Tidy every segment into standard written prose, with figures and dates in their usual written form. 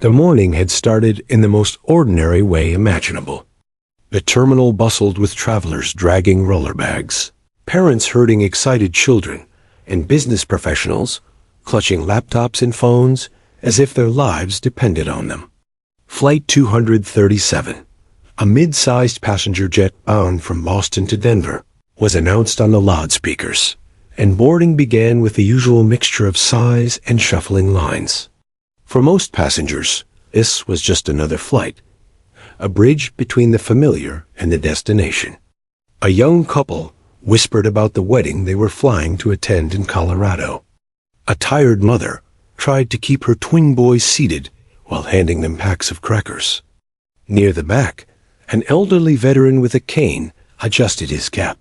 The morning had started in the most ordinary way imaginable. The terminal bustled with travelers dragging roller bags, parents herding excited children, and business professionals clutching laptops and phones as if their lives depended on them. Flight 237, a mid-sized passenger jet bound from Boston to Denver, was announced on the loudspeakers, and boarding began with the usual mixture of sighs and shuffling lines. For most passengers, this was just another flight, a bridge between the familiar and the destination. A young couple whispered about the wedding they were flying to attend in Colorado. A tired mother tried to keep her twin boys seated while handing them packs of crackers. Near the back, an elderly veteran with a cane adjusted his cap,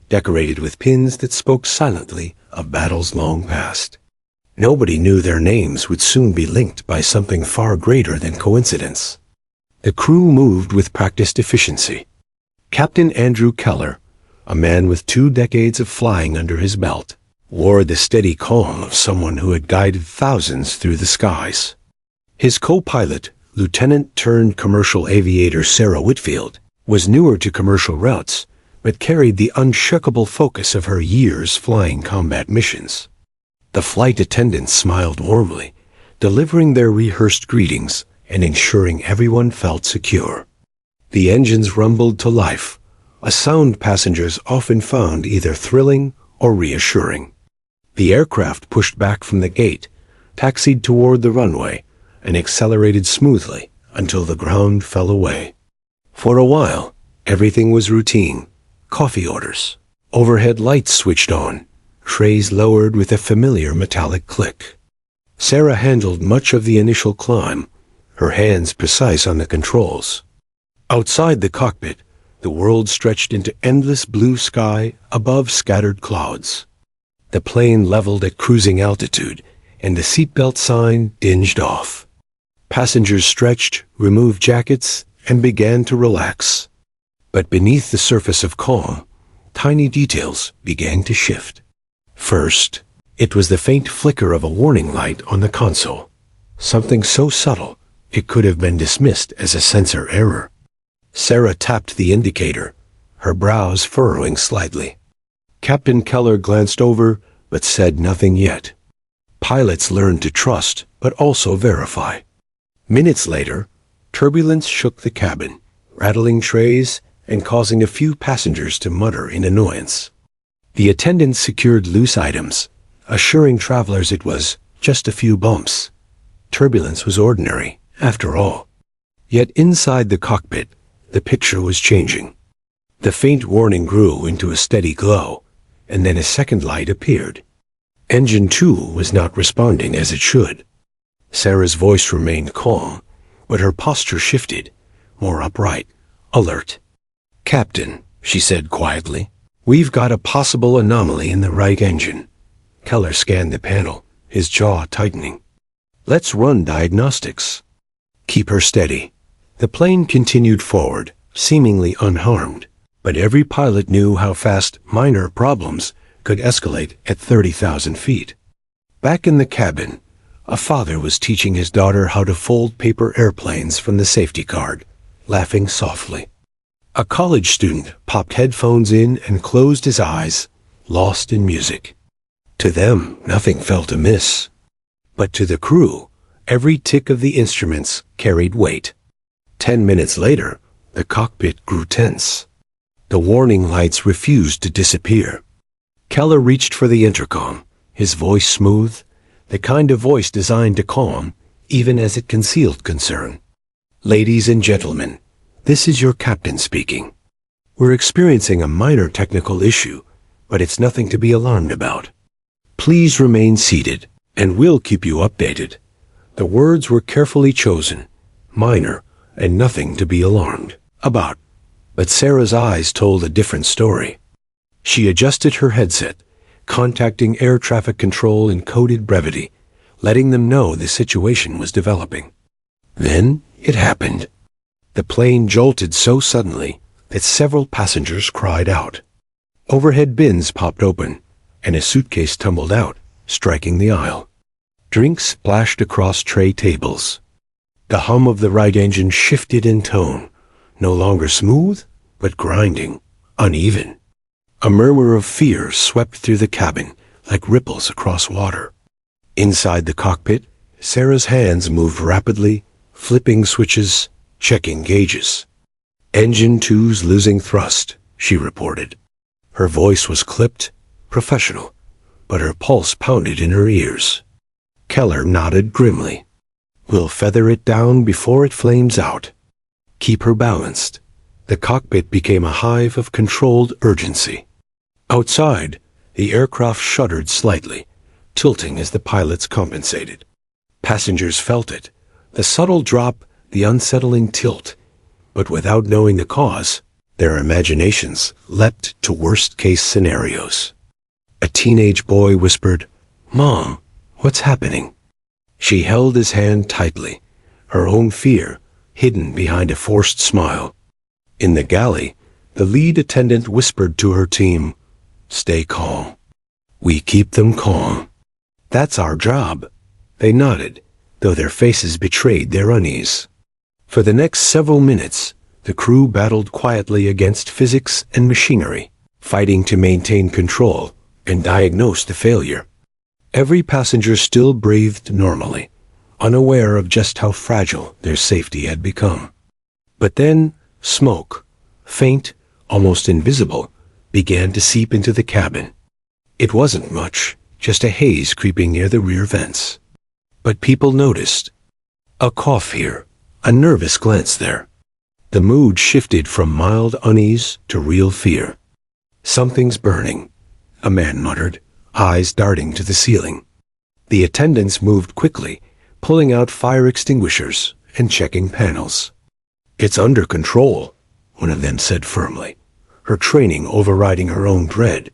decorated with pins that spoke silently of battles long past. Nobody knew their names would soon be linked by something far greater than coincidence. The crew moved with practiced efficiency. Captain Andrew Keller, a man with 2 decades of flying under his belt, wore the steady calm of someone who had guided thousands through the skies. His co-pilot, Lieutenant-turned-commercial aviator Sarah Whitfield, was newer to commercial routes, but carried the unshakable focus of her years flying combat missions. The flight attendants smiled warmly, delivering their rehearsed greetings and ensuring everyone felt secure. The engines rumbled to life, a sound passengers often found either thrilling or reassuring. The aircraft pushed back from the gate, taxied toward the runway, and accelerated smoothly until the ground fell away. For a while, everything was routine. Coffee orders, overhead lights switched on, trays lowered with a familiar metallic click. Sarah handled much of the initial climb, her hands precise on the controls. Outside the cockpit, the world stretched into endless blue sky above scattered clouds. The plane leveled at cruising altitude, and the seatbelt sign dinged off. Passengers stretched, removed jackets, and began to relax. But beneath the surface of calm, tiny details began to shift. First, it was the faint flicker of a warning light on the console, something so subtle it could have been dismissed as a sensor error. Sarah tapped the indicator, her brows furrowing slightly. Captain Keller glanced over, but said nothing yet. Pilots learned to trust, but also verify. Minutes later, turbulence shook the cabin, rattling trays and causing a few passengers to mutter in annoyance. The attendants secured loose items, assuring travelers it was just a few bumps. Turbulence was ordinary, after all. Yet inside the cockpit, the picture was changing. The faint warning grew into a steady glow, and then a second light appeared. Engine 2 was not responding as it should. Sarah's voice remained calm, but her posture shifted, more upright, alert. "Captain," she said quietly, "we've got a possible anomaly in the right engine." Keller scanned the panel, his jaw tightening. "Let's run diagnostics." "Keep her steady." The plane continued forward, seemingly unharmed, but every pilot knew how fast minor problems could escalate at 30,000 feet. Back in the cabin, a father was teaching his daughter how to fold paper airplanes from the safety card, laughing softly. A college student popped headphones in and closed his eyes, lost in music. To them, nothing felt amiss. But to the crew, every tick of the instruments carried weight. 10 minutes later, the cockpit grew tense. The warning lights refused to disappear. Keller reached for the intercom, his voice smooth, the kind of voice designed to calm, even as it concealed concern. "Ladies and gentlemen, this is your captain speaking. We're experiencing a minor technical issue, but it's nothing to be alarmed about. Please remain seated, and we'll keep you updated." The words were carefully chosen, minor, and nothing to be alarmed about. But Sarah's eyes told a different story. She adjusted her headset, contacting air traffic control in coded brevity, letting them know the situation was developing. Then it happened. The plane jolted so suddenly that several passengers cried out. Overhead bins popped open, and a suitcase tumbled out, striking the aisle. Drinks splashed across tray tables. The hum of the right engine shifted in tone, no longer smooth, but grinding, uneven. A murmur of fear swept through the cabin like ripples across water. Inside the cockpit, Sarah's hands moved rapidly, flipping switches, checking gauges. "Engine 2's losing thrust," she reported. Her voice was clipped, professional, but her pulse pounded in her ears. Keller nodded grimly. "We'll feather it down before it flames out. Keep her balanced." The cockpit became a hive of controlled urgency. Outside, the aircraft shuddered slightly, tilting as the pilots compensated. Passengers felt it, the subtle drop, the unsettling tilt, but without knowing the cause, their imaginations leapt to worst-case scenarios. A teenage boy whispered, "Mom, what's happening?" She held his hand tightly, her own fear hidden behind a forced smile. In the galley, the lead attendant whispered to her team, "Stay calm. We keep them calm. That's our job." They nodded, though their faces betrayed their unease. For the next several minutes, the crew battled quietly against physics and machinery, fighting to maintain control and diagnose the failure. Every passenger still breathed normally, unaware of just how fragile their safety had become. But then, smoke, faint, almost invisible, began to seep into the cabin. It wasn't much, just a haze creeping near the rear vents. But people noticed. A cough here, a nervous glance there. The mood shifted from mild unease to real fear. "Something's burning," a man muttered, eyes darting to the ceiling. The attendants moved quickly, pulling out fire extinguishers and checking panels. "It's under control," one of them said firmly, her training overriding her own dread.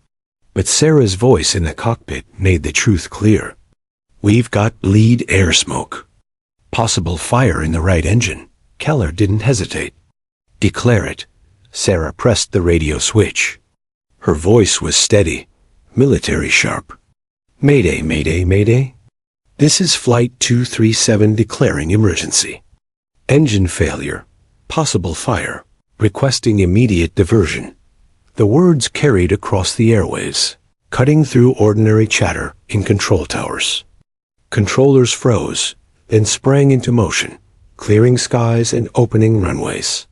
But Sarah's voice in the cockpit made the truth clear. "We've got bleed air smoke. Possible fire in the right engine." Keller didn't hesitate. "Declare it." Sarah pressed the radio switch. Her voice was steady, military sharp. "Mayday, mayday, mayday. This is Flight 237 declaring emergency. Engine failure. Possible fire. Requesting immediate diversion." The words carried across the airwaves, cutting through ordinary chatter in control towers. Controllers froze, then sprang into motion, clearing skies and opening runways.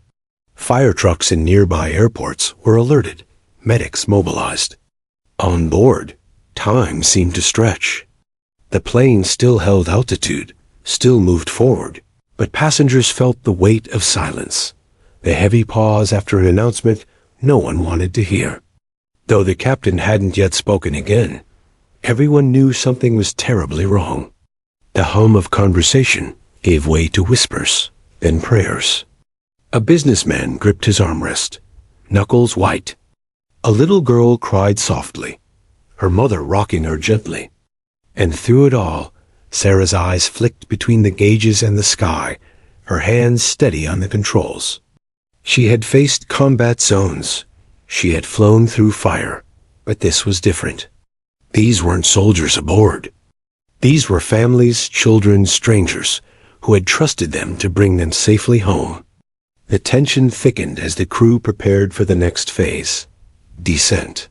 Fire trucks in nearby airports were alerted, medics mobilized. On board, time seemed to stretch. The plane still held altitude, still moved forward, but passengers felt the weight of silence, the heavy pause after an announcement no one wanted to hear. Though the captain hadn't yet spoken again, everyone knew something was terribly wrong. The hum of conversation gave way to whispers, then prayers. A businessman gripped his armrest, knuckles white. A little girl cried softly, her mother rocking her gently. And through it all, Sarah's eyes flicked between the gauges and the sky, her hands steady on the controls. She had faced combat zones. She had flown through fire, but this was different. These weren't soldiers aboard. These were families, children, strangers, who had trusted them to bring them safely home. The tension thickened as the crew prepared for the next phase, descent.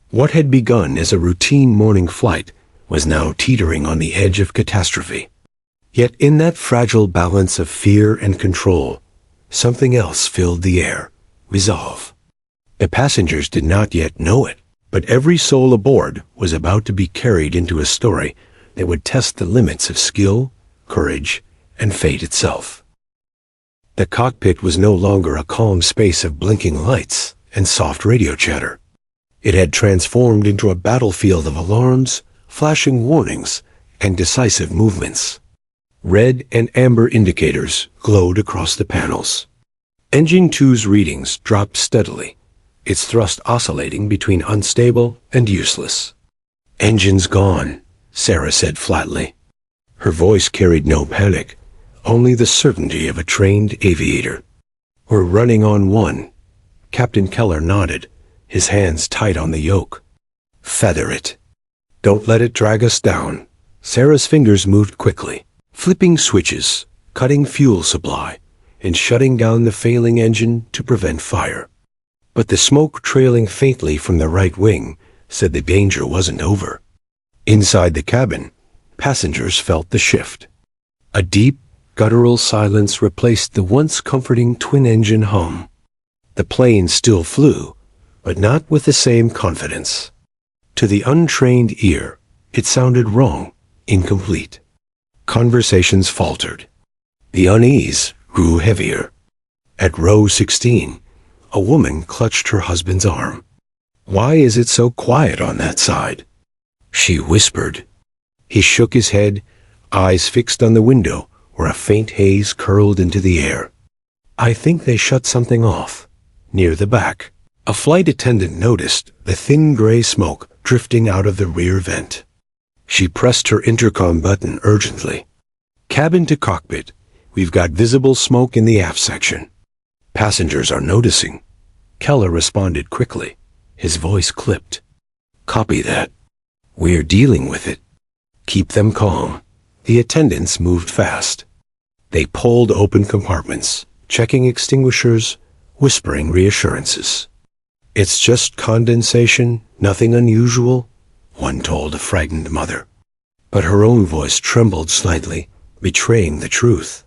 What had begun as a routine morning flight was now teetering on the edge of catastrophe. Yet in that fragile balance of fear and control, something else filled the air, resolve. The passengers did not yet know it, but every soul aboard was about to be carried into a story that would test the limits of skill, courage, and fate itself. The cockpit was no longer a calm space of blinking lights and soft radio chatter. It had transformed into a battlefield of alarms, flashing warnings, and decisive movements. Red and amber indicators glowed across the panels. Engine 2's readings dropped steadily, its thrust oscillating between unstable and useless. "Engine's gone," Sarah said flatly. Her voice carried no panic, only the certainty of a trained aviator. "We're running on one." Captain Keller nodded, his hands tight on the yoke. "Feather it. Don't let it drag us down." Sarah's fingers moved quickly, flipping switches, cutting fuel supply and shutting down the failing engine to prevent fire. But the smoke trailing faintly from the right wing said the danger wasn't over. Inside the cabin, passengers felt the shift. A deep, guttural silence replaced the once comforting twin-engine hum. The plane still flew, but not with the same confidence. To the untrained ear, it sounded wrong, incomplete. Conversations faltered. The unease grew heavier. At row 16, a woman clutched her husband's arm. "Why is it so quiet on that side?" she whispered. He shook his head, eyes fixed on the window where a faint haze curled into the air. "I think they shut something off, near the back." A flight attendant noticed the thin gray smoke drifting out of the rear vent. She pressed her intercom button urgently. "Cabin to cockpit, we've got visible smoke in the aft section. Passengers are noticing." Keller responded quickly, his voice clipped. "Copy that. We're dealing with it. Keep them calm." The attendants moved fast. They pulled open compartments, checking extinguishers, whispering reassurances. "It's just condensation, nothing unusual," one told a frightened mother. But her own voice trembled slightly, betraying the truth.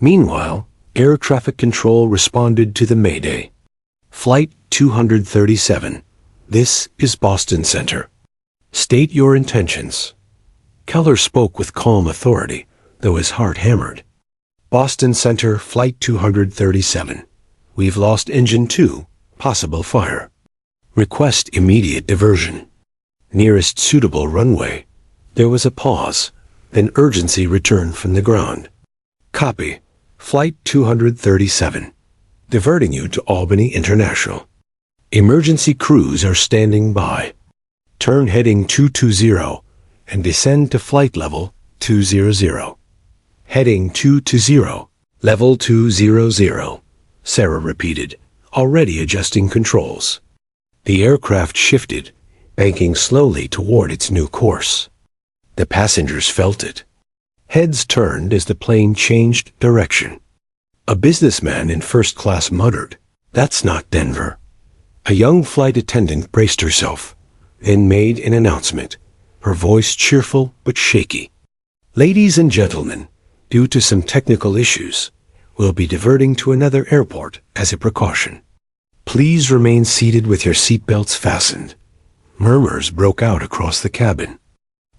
Meanwhile, air traffic control responded to the mayday. "Flight 237, this is Boston Center. State your intentions." Keller spoke with calm authority, though his heart hammered. "Boston Center, Flight 237. We've lost Engine 2, possible fire. Request immediate diversion. Nearest suitable runway." There was a pause, then urgency returned from the ground. "Copy. Flight 237. Diverting you to Albany International. Emergency crews are standing by. Turn heading 220 and descend to flight level 200. Heading 220, level 200, Sarah repeated, already adjusting controls. The aircraft shifted, banking slowly toward its new course. The passengers felt it. Heads turned as the plane changed direction. A businessman in first class muttered, "That's not Denver." A young flight attendant braced herself, then made an announcement, her voice cheerful but shaky. "Ladies and gentlemen, due to some technical issues, we'll be diverting to another airport as a precaution. Please remain seated with your seatbelts fastened." Murmurs broke out across the cabin.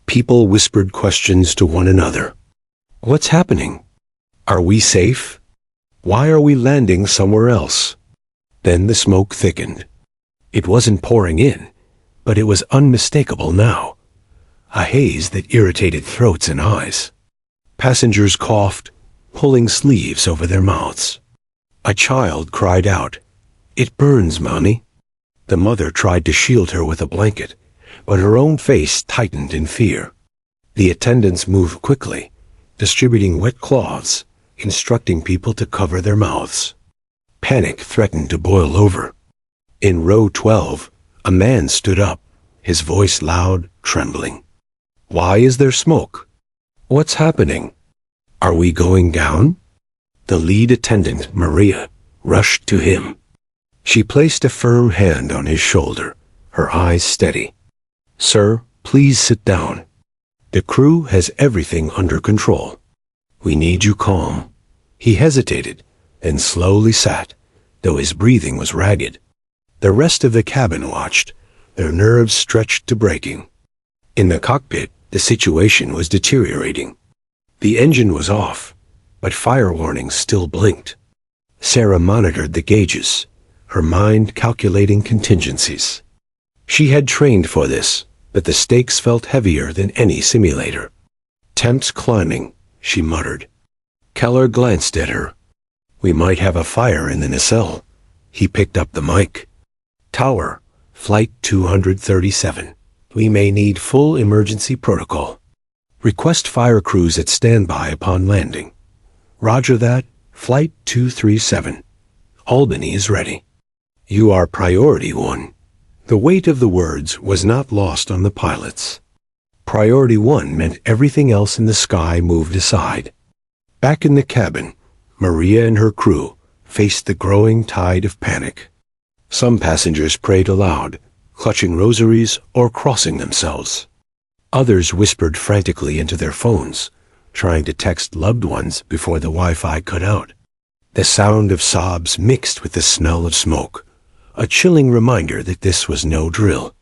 People whispered questions to one another. "What's happening? Are we safe? Why are we landing somewhere else?" Then the smoke thickened. It wasn't pouring in, but it was unmistakable now. A haze that irritated throats and eyes. Passengers coughed, pulling sleeves over their mouths. A child cried out, "It burns, Mommy." The mother tried to shield her with a blanket, but her own face tightened in fear. The attendants moved quickly, distributing wet cloths, instructing people to cover their mouths. Panic threatened to boil over. In row 12, a man stood up, his voice loud, trembling. "Why is there smoke? What's happening? Are we going down?" The lead attendant, Maria, rushed to him. She placed a firm hand on his shoulder, her eyes steady. "Sir, please sit down. The crew has everything under control. We need you calm." He hesitated, then slowly sat, though his breathing was ragged. The rest of the cabin watched, their nerves stretched to breaking. In the cockpit, the situation was deteriorating. The engine was off, but fire warnings still blinked. Sarah monitored the gauges, her mind calculating contingencies. She had trained for this, but the stakes felt heavier than any simulator. "Temps climbing," she muttered. Keller glanced at her. "We might have a fire in the nacelle." He picked up the mic. "Tower, Flight 237. We may need full emergency protocol. Request fire crews at standby upon landing." "Roger that, Flight 237. Albany is ready." "You are priority one." The weight of the words was not lost on the pilots. Priority one meant everything else in the sky moved aside. Back in the cabin, Maria and her crew faced the growing tide of panic. Some passengers prayed aloud, clutching rosaries or crossing themselves. Others whispered frantically into their phones, trying to text loved ones before the Wi-Fi cut out. The sound of sobs mixed with the smell of smoke, a chilling reminder that this was no drill.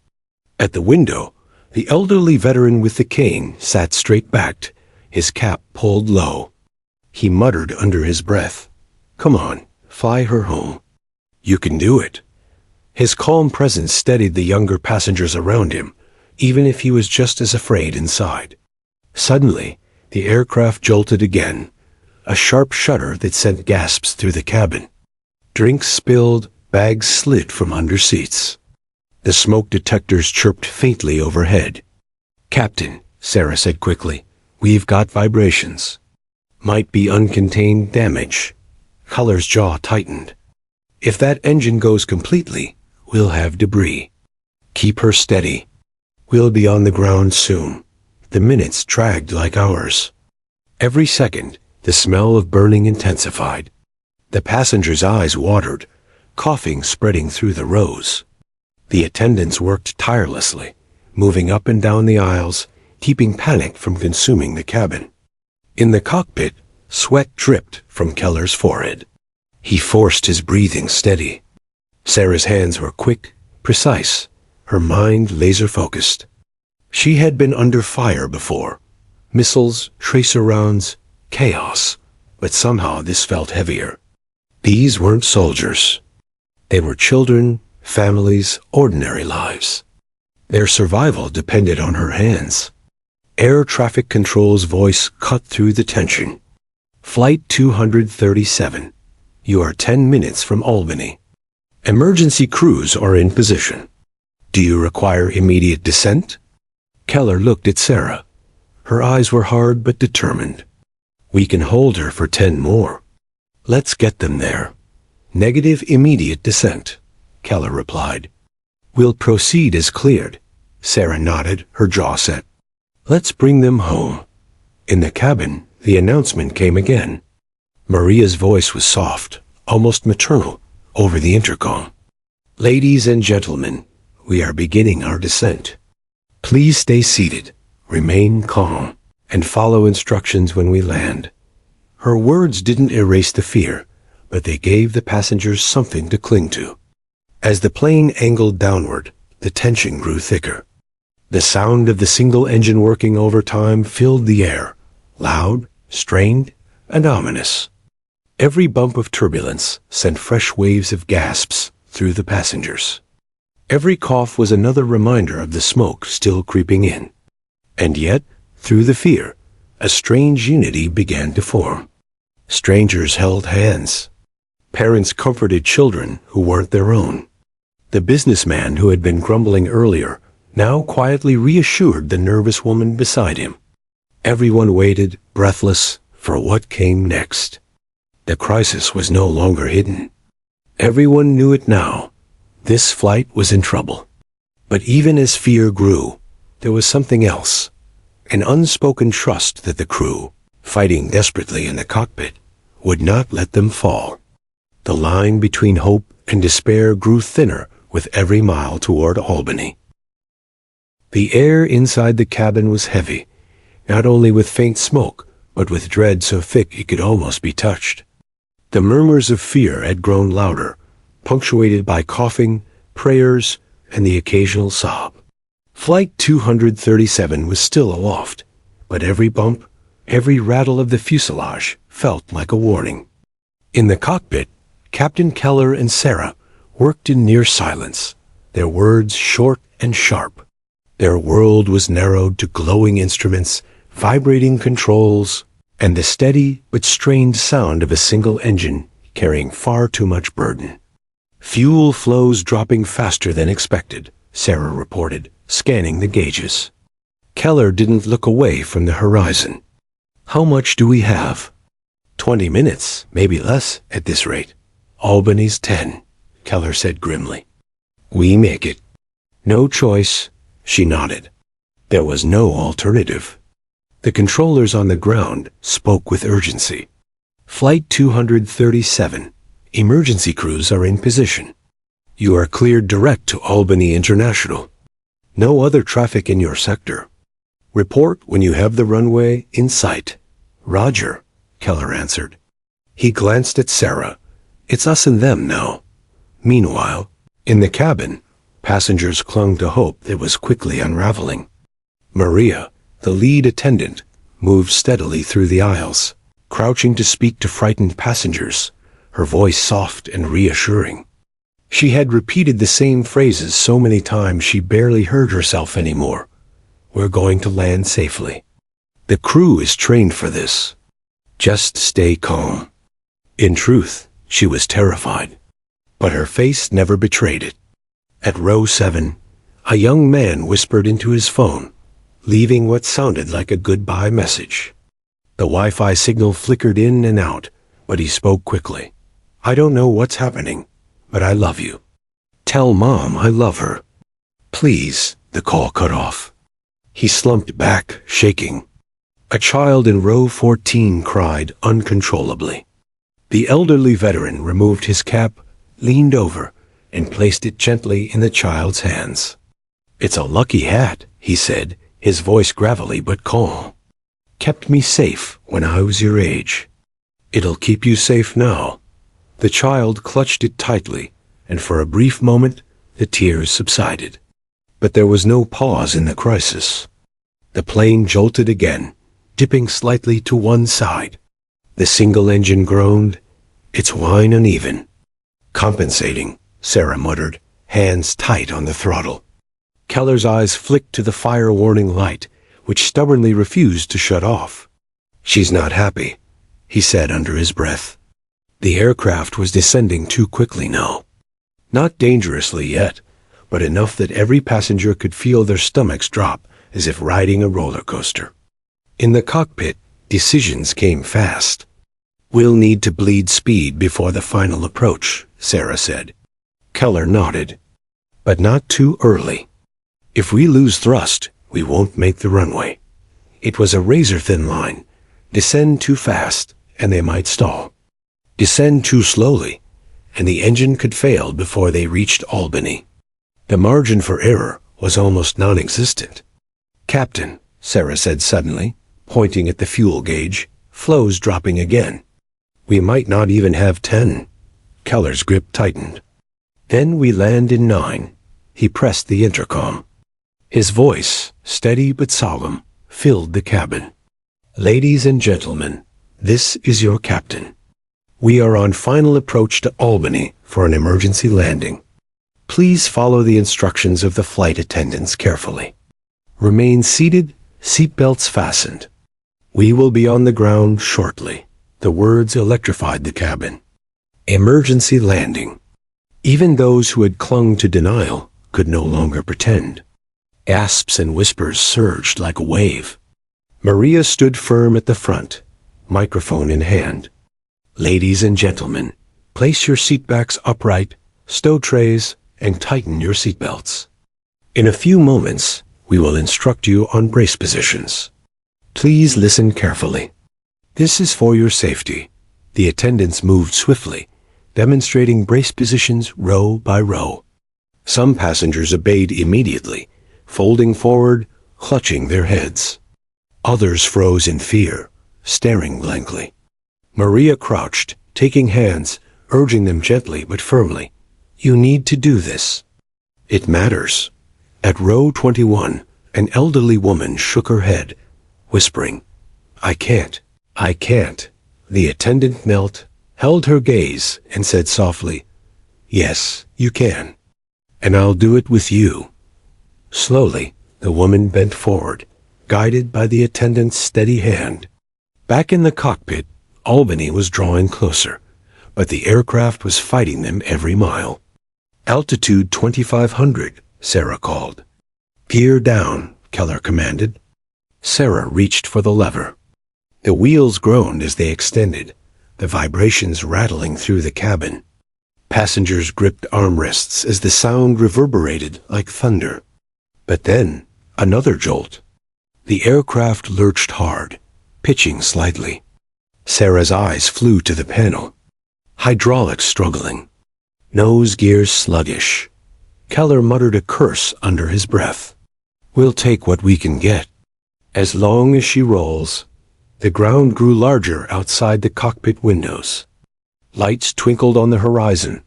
At the window, the elderly veteran with the cane sat straight-backed, his cap pulled low. He muttered under his breath, "Come on, fly her home. You can do it." His calm presence steadied the younger passengers around him, even if he was just as afraid inside. Suddenly, the aircraft jolted again, a sharp shudder that sent gasps through the cabin. Drinks spilled, bags slid from under seats. The smoke detectors chirped faintly overhead. "Captain," Sarah said quickly, "we've got vibrations." "Might be uncontained damage." Culler's jaw tightened. "If that engine goes completely, we'll have debris. Keep her steady. We'll be on the ground soon." The minutes dragged like hours. Every second, the smell of burning intensified. The passengers' eyes watered, coughing spreading through the rows. The attendants worked tirelessly, moving up and down the aisles, keeping panic from consuming the cabin. In the cockpit, sweat dripped from Keller's forehead. He forced his breathing steady. Sarah's hands were quick, precise, her mind laser-focused. She had been under fire before. Missiles, tracer rounds, chaos. But somehow this felt heavier. These weren't soldiers. They were children, families, ordinary lives. Their survival depended on her hands. Air traffic control's voice cut through the tension. "Flight 237. You are 10 minutes from Albany. Emergency crews are in position. Do you require immediate descent?" Keller looked at Sarah. Her eyes were hard but determined. "We can hold her for 10 more. Let's get them there." "Negative immediate descent," Keller replied. "We'll proceed as cleared." Sarah nodded, her jaw set. "Let's bring them home." In the cabin, the announcement came again. Maria's voice was soft, almost maternal, over the intercom. "Ladies and gentlemen, we are beginning our descent. Please stay seated, remain calm, and follow instructions when we land." Her words didn't erase the fear, but they gave the passengers something to cling to. As the plane angled downward, the tension grew thicker. The sound of the single engine working overtime filled the air, loud, strained, and ominous. Every bump of turbulence sent fresh waves of gasps through the passengers. Every cough was another reminder of the smoke still creeping in. And yet, through the fear, a strange unity began to form. Strangers held hands. Parents comforted children who weren't their own. The businessman who had been grumbling earlier now quietly reassured the nervous woman beside him. Everyone waited, breathless, for what came next. The crisis was no longer hidden. Everyone knew it now. This flight was in trouble. But even as fear grew, there was something else. An unspoken trust that the crew, fighting desperately in the cockpit, would not let them fall. The line between hope and despair grew thinner with every mile toward Albany. The air inside the cabin was heavy, not only with faint smoke, but with dread so thick it could almost be touched. The murmurs of fear had grown louder, punctuated by coughing, prayers, and the occasional sob. Flight 237 was still aloft, but every bump, every rattle of the fuselage felt like a warning. In the cockpit, Captain Keller and Sarah worked in near silence, their words short and sharp. Their world was narrowed to glowing instruments, vibrating controls, and the steady but strained sound of a single engine carrying far too much burden. "Fuel flows dropping faster than expected," Sarah reported, scanning the gauges. Keller didn't look away from the horizon. "How much do we have?" 20 minutes, maybe less, at this rate. Albany's 10, Keller said grimly. "We make it." "No choice," she nodded. There was no alternative. The controllers on the ground spoke with urgency. Flight 237. Emergency crews are in position. You are cleared direct to Albany International. No other traffic in your sector. Report when you have the runway in sight. Roger, Keller answered. He glanced at Sarah. It's us and them now. Meanwhile, in the cabin, passengers clung to hope that was quickly unraveling. Maria, the lead attendant, moved steadily through the aisles, crouching to speak to frightened passengers, her voice soft and reassuring. She had repeated the same phrases so many times she barely heard herself anymore. We're going to land safely. The crew is trained for this. Just stay calm. In truth, she was terrified, but her face never betrayed it. At row 7, a young man whispered into his phone, leaving what sounded like a goodbye message. The Wi-Fi signal flickered in and out, but he spoke quickly. I don't know what's happening, but I love you. Tell Mom I love her. Please, the call cut off. He slumped back, shaking. A child in row 14 cried uncontrollably. The elderly veteran removed his cap, leaned over, and placed it gently in the child's hands. It's a lucky hat, he said, his voice gravelly but calm. Kept me safe when I was your age. It'll keep you safe now. The child clutched it tightly, and for a brief moment the tears subsided. But there was no pause in the crisis. The plane jolted again, dipping slightly to one side. The single engine groaned, its whine uneven. Compensating, Sarah muttered, hands tight on the throttle. Keller's eyes flicked to the fire warning light, which stubbornly refused to shut off. She's not happy, he said under his breath. The aircraft was descending too quickly now. Not dangerously yet, but enough that every passenger could feel their stomachs drop as if riding a roller coaster. In the cockpit, decisions came fast. We'll need to bleed speed before the final approach, Sarah said. Keller nodded. But not too early. If we lose thrust, we won't make the runway. It was a razor-thin line. Descend too fast, and they might stall. Descend too slowly, and the engine could fail before they reached Albany. The margin for error was almost non-existent. Captain, Sarah said suddenly, pointing at the fuel gauge, flows dropping again. We might not even have 10. Keller's grip tightened. Then we land in 9. He pressed the intercom. His voice, steady but solemn, filled the cabin. Ladies and gentlemen, this is your captain. We are on final approach to Albany for an emergency landing. Please follow the instructions of the flight attendants carefully. Remain seated, seatbelts fastened. We will be on the ground shortly. The words electrified the cabin. Emergency landing. Even those who had clung to denial could no longer pretend. Gasps and whispers surged like a wave. Maria stood firm at the front, microphone in hand. Ladies and gentlemen, place your seatbacks upright, stow trays, and tighten your seatbelts. In a few moments, we will instruct you on brace positions. Please listen carefully. This is for your safety. The attendants moved swiftly, demonstrating brace positions row by row. Some passengers obeyed immediately, folding forward, clutching their heads. Others froze in fear, staring blankly. Maria crouched, taking hands, urging them gently but firmly. You need to do this. It matters. At row 21, an elderly woman shook her head, whispering, I can't. I can't. The attendant knelt, held her gaze, and said softly, Yes, you can. And I'll do it with you. Slowly, the woman bent forward, guided by the attendant's steady hand. Back in the cockpit, Albany was drawing closer, but the aircraft was fighting them every mile. Altitude 2,500, Sarah called. Gear down, Keller commanded. Sarah reached for the lever. The wheels groaned as they extended, the vibrations rattling through the cabin. Passengers gripped armrests as the sound reverberated like thunder. But then, another jolt. The aircraft lurched hard, pitching slightly. Sarah's eyes flew to the panel. Hydraulics struggling. Nose gears sluggish. Keller muttered a curse under his breath. We'll take what we can get. As long as she rolls. The ground grew larger outside the cockpit windows. Lights twinkled on the horizon.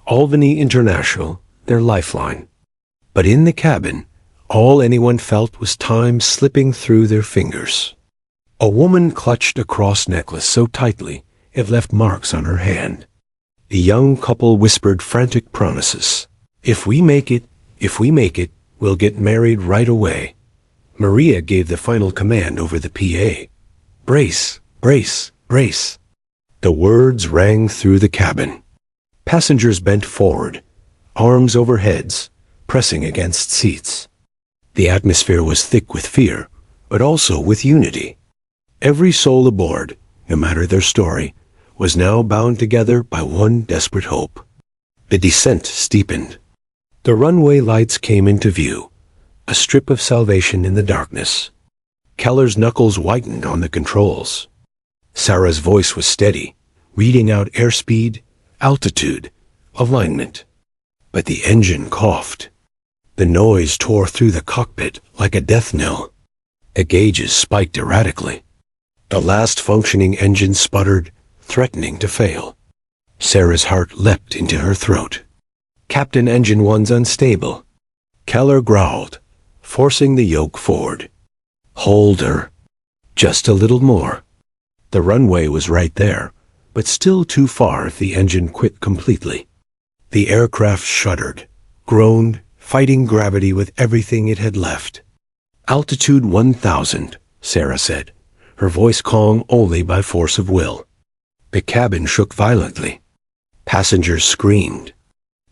Albany International, their lifeline. But in the cabin, all anyone felt was time slipping through their fingers. A woman clutched a cross necklace so tightly it left marks on her hand. The young couple whispered frantic promises. If we make it, we'll get married right away. Maria gave the final command over the PA. Brace, brace, brace. The words rang through the cabin. Passengers bent forward, arms over heads, pressing against seats. The atmosphere was thick with fear, but also with unity. Every soul aboard, no matter their story, was now bound together by one desperate hope. The descent steepened. The runway lights came into view, a strip of salvation in the darkness. Keller's knuckles whitened on the controls. Sarah's voice was steady, reading out airspeed, altitude, alignment. But the engine coughed. The noise tore through the cockpit like a death knell. The gauges spiked erratically. The last functioning engine sputtered, threatening to fail. Sarah's heart leapt into her throat. Captain, Engine 1's unstable. Keller growled, forcing the yoke forward. Hold her. Just a little more. The runway was right there, but still too far if the engine quit completely. The aircraft shuddered, groaned, fighting gravity with everything it had left. Altitude 1,000, Sarah said, her voice calm only by force of will. The cabin shook violently. Passengers screamed.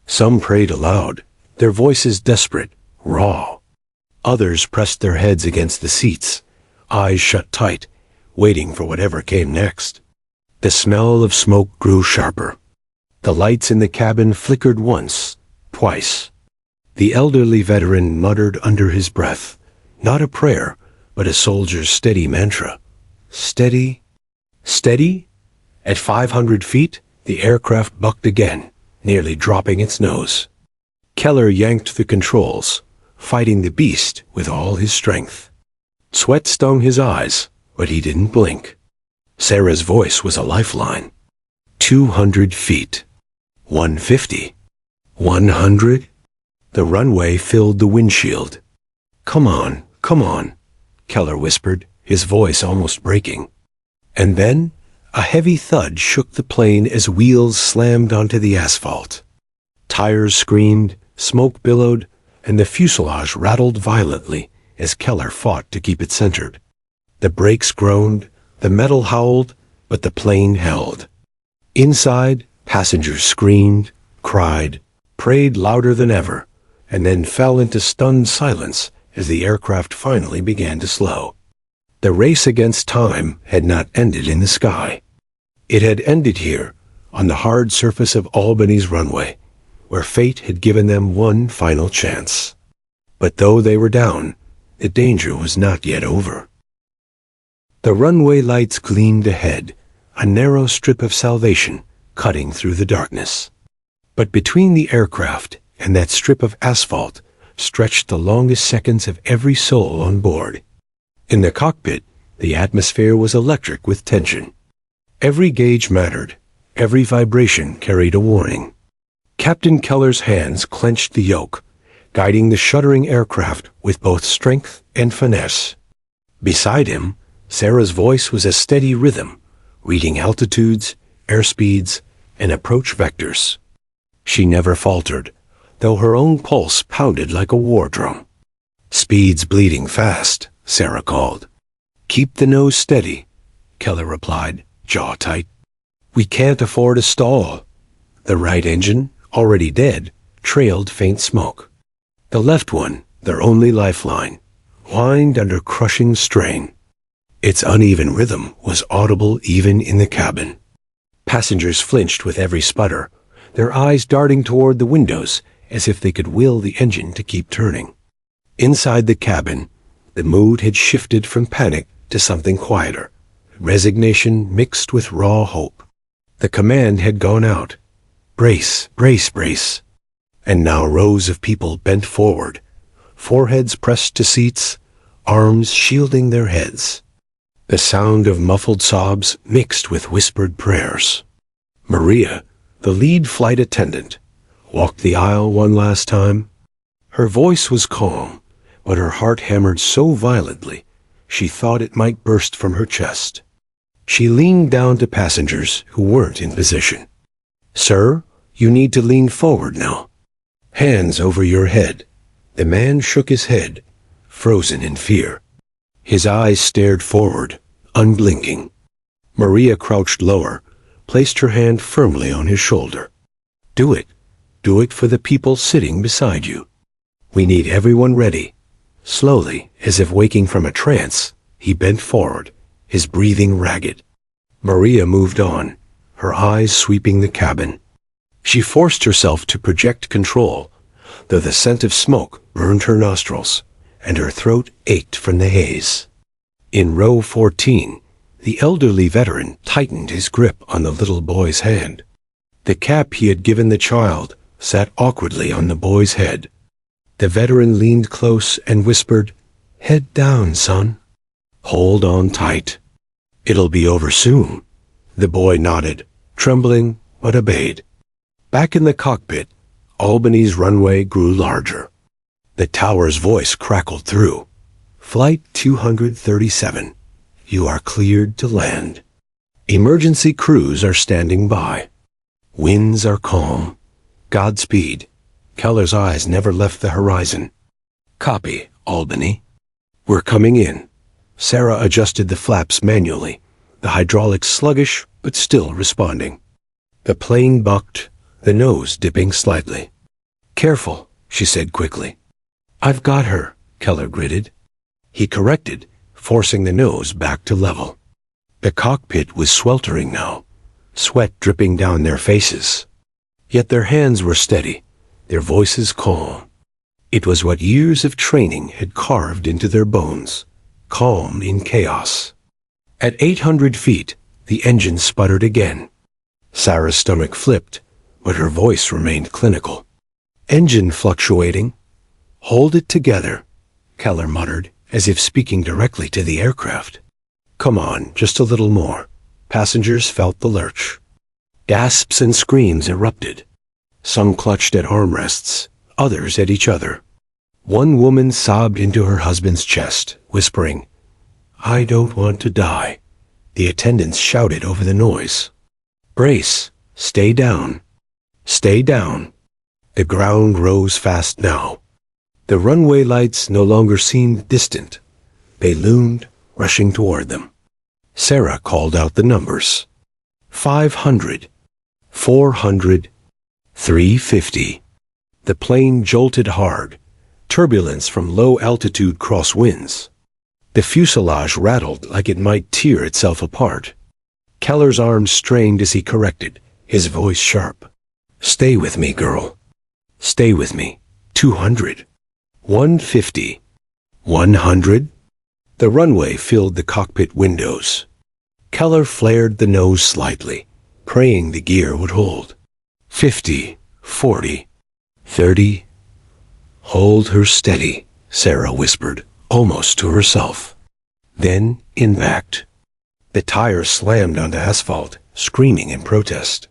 Some prayed aloud, their voices desperate, raw. Others pressed their heads against the seats, eyes shut tight, waiting for whatever came next. The smell of smoke grew sharper. The lights in the cabin flickered once, twice. The elderly veteran muttered under his breath, not a prayer, but a soldier's steady mantra. Steady, steady. At 500 feet, the aircraft bucked again, nearly dropping its nose. Keller yanked the controls, fighting the beast with all his strength. Sweat stung his eyes, but he didn't blink. Sarah's voice was a lifeline. 200 feet. 150. 100. The runway filled the windshield. Come on, Keller whispered, his voice almost breaking. And then, a heavy thud shook the plane as wheels slammed onto the asphalt. Tires screamed, smoke billowed, and the fuselage rattled violently as Keller fought to keep it centered. The brakes groaned, the metal howled, but the plane held. Inside, passengers screamed, cried, prayed louder than ever, and then fell into stunned silence as the aircraft finally began to slow. The race against time had not ended in the sky. It had ended here, on the hard surface of Albany's runway, where fate had given them one final chance. But though they were down, the danger was not yet over. The runway lights gleamed ahead, a narrow strip of salvation cutting through the darkness. But between the aircraft and that strip of asphalt stretched the longest seconds of every soul on board. In the cockpit, the atmosphere was electric with tension. Every gauge mattered. Every vibration carried a warning. Captain Keller's hands clenched the yoke, guiding the shuddering aircraft with both strength and finesse. Beside him, Sarah's voice was a steady rhythm, reading altitudes, airspeeds, and approach vectors. She never faltered, though her own pulse pounded like a war drum. Speed's bleeding fast, Sarah called. Keep the nose steady, Keller replied, jaw tight. We can't afford a stall. The right engine, already dead, trailed faint smoke. The left one, their only lifeline, whined under crushing strain. Its uneven rhythm was audible even in the cabin. Passengers flinched with every sputter, their eyes darting toward the windows as if they could will the engine to keep turning. Inside the cabin, the mood had shifted from panic to something quieter. resignation mixed with raw hope. The command had gone out. Brace, brace, brace. And now rows of people bent forward, foreheads pressed to seats, arms shielding their heads. The sound of muffled sobs mixed with whispered prayers. Maria, the lead flight attendant, walked the aisle one last time. Her voice was calm, but her heart hammered so violently she thought it might burst from her chest. She leaned down to passengers who weren't in position. "Sir, you need to lean forward now. Hands over your head." The man shook his head, frozen in fear. His eyes stared forward, unblinking. Maria crouched lower, placed her hand firmly on his shoulder. "Do it. Do it for the people sitting beside you. We need everyone ready." Slowly, as if waking from a trance, he bent forward, his breathing ragged. Maria moved on, her eyes sweeping the cabin. She forced herself to project control, though the scent of smoke burned her nostrils, and her throat ached from the haze. In row 14, the elderly veteran tightened his grip on the little boy's hand. The cap he had given the child sat awkwardly on the boy's head. The veteran leaned close and whispered, "Head down, son. Hold on tight. It'll be over soon." The boy nodded, trembling, but obeyed. Back in the cockpit, Albany's runway grew larger. The tower's voice crackled through. "Flight 237. You are cleared to land. Emergency crews are standing by. Winds are calm. Godspeed." Keller's eyes never left the horizon. "Copy, Albany. We're coming in." Sarah adjusted the flaps manually, the hydraulics sluggish but still responding. The plane bucked, the nose dipping slightly. "Careful," she said quickly. "I've got her," Keller gritted. He corrected, forcing the nose back to level. The cockpit was sweltering now, sweat dripping down their faces. Yet their hands were steady, their voices calm. It was what years of training had carved into their bones, calm in chaos. At 800 feet, the engine sputtered again. Sarah's stomach flipped, but her voice remained clinical. "Engine fluctuating. Hold it together," Keller muttered, as if speaking directly to the aircraft. "Come on, just a little more." Passengers felt the lurch. Gasps and screams erupted. Some clutched at armrests, others at each other. One woman sobbed into her husband's chest, whispering, "I don't want to die." The attendants shouted over the noise. "Brace! Stay down! Stay down!" The ground rose fast now. The runway lights no longer seemed distant. They loomed, rushing toward them. Sarah called out the numbers. 500, 400, 350. The plane jolted hard, turbulence from low-altitude crosswinds. The fuselage rattled like it might tear itself apart. Keller's arms strained as he corrected, his voice sharp. "Stay with me, girl. Stay with me. 200. 150. 100. The runway filled the cockpit windows. Keller flared the nose slightly, praying the gear would hold. 50. 40. 30. "Hold her steady," Sarah whispered, almost to herself. Then impact. The tires slammed onto asphalt, screaming in protest.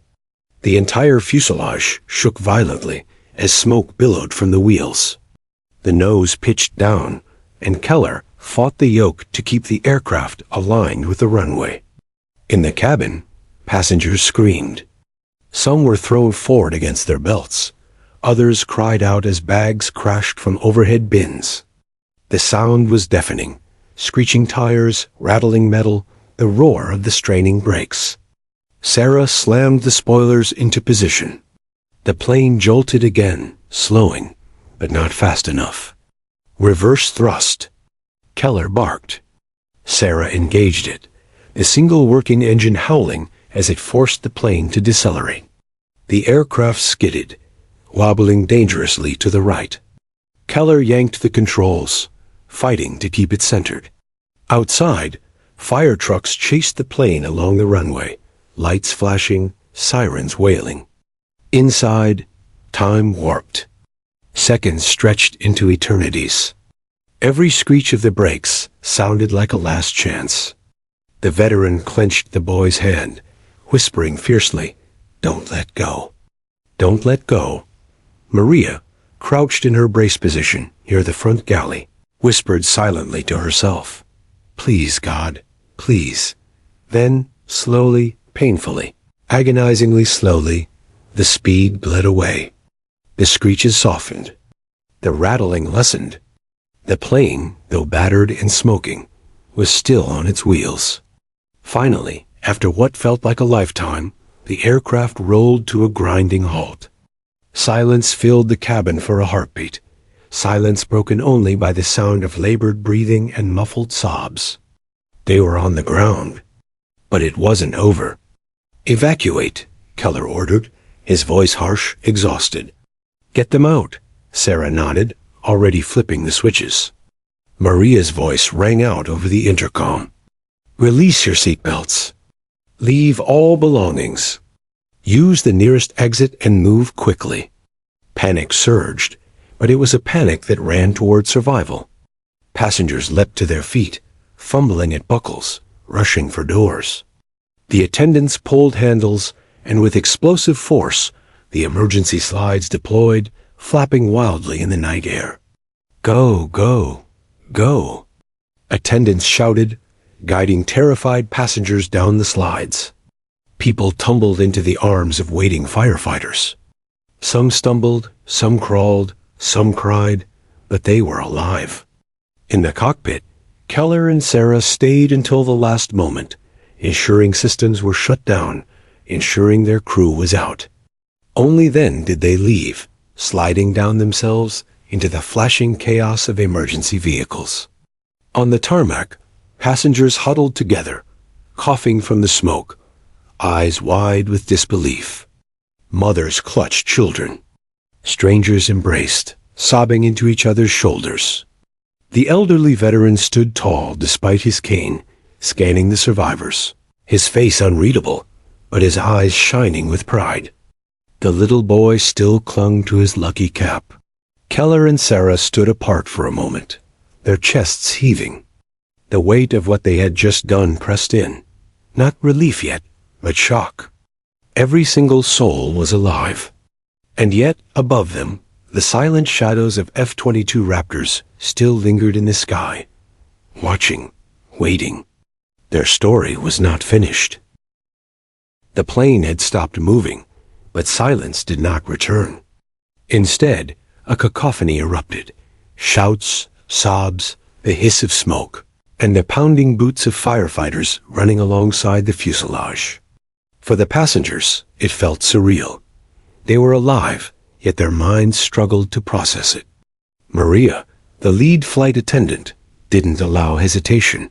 The entire fuselage shook violently as smoke billowed from the wheels. The nose pitched down, and Keller fought the yoke to keep the aircraft aligned with the runway. In the cabin, passengers screamed. Some were thrown forward against their belts. Others cried out as bags crashed from overhead bins. The sound was deafening, screeching tires, rattling metal, the roar of the straining brakes. Sarah slammed the spoilers into position. The plane jolted again, slowing, but not fast enough. Reverse thrust. Keller barked. Sarah engaged it, the single working engine howling as it forced the plane to decelerate. The aircraft skidded, wobbling dangerously to the right. Keller yanked the controls, fighting to keep it centered. Outside, Fire trucks chased the plane along the runway, lights flashing, sirens wailing. Inside, time warped. Seconds stretched into eternities. Every screech of the brakes sounded like a last chance. The veteran clenched the boy's hand, whispering fiercely, "Don't let go. Don't let go." Maria, crouched in her brace position near the front galley, whispered silently to herself, "Please, God, please." Then, slowly, painfully, agonizingly slowly, the speed bled away. The screeches softened. The rattling lessened. The plane, though battered and smoking, was still on its wheels. Finally, after what felt like a lifetime, the aircraft rolled to a grinding halt. Silence filled the cabin for a heartbeat, silence broken only by the sound of labored breathing and muffled sobs. They were on the ground, but it wasn't over. "Evacuate," Keller ordered, his voice harsh, exhausted. "Get them out," Sarah nodded, already flipping the switches. Maria's voice rang out over the intercom. "Release your seatbelts. Leave all belongings. Use the nearest exit and move quickly." Panic surged, but it was a panic that ran toward survival. Passengers leapt to their feet, fumbling at buckles, rushing for doors. The attendants pulled handles, and with explosive force, the emergency slides deployed, flapping wildly in the night air. "Go, go, go!" Attendants shouted, guiding terrified passengers down the slides. People tumbled into the arms of waiting firefighters. Some stumbled, some crawled, some cried, but they were alive. In the cockpit, Keller and Sarah stayed until the last moment, ensuring systems were shut down, ensuring their crew was out. Only then did they leave, sliding down themselves into the flashing chaos of emergency vehicles. On the tarmac, passengers huddled together, coughing from the smoke, eyes wide with disbelief. Mothers clutched children. Strangers embraced, sobbing into each other's shoulders. The elderly veteran stood tall despite his cane, scanning the survivors, his face unreadable, but his eyes shining with pride. The little boy still clung to his lucky cap. Keller and Sarah stood apart for a moment, their chests heaving. The weight of what they had just done pressed in. Not relief yet, but shock. Every single soul was alive. And yet, above them, the silent shadows of F-22 Raptors still lingered in the sky, watching, waiting. Their story was not finished. The plane had stopped moving, but silence did not return. Instead, a cacophony erupted. Shouts, sobs, the hiss of smoke, and the pounding boots of firefighters running alongside the fuselage. For the passengers, it felt surreal. They were alive, yet their minds struggled to process it. Maria, the lead flight attendant, didn't allow hesitation.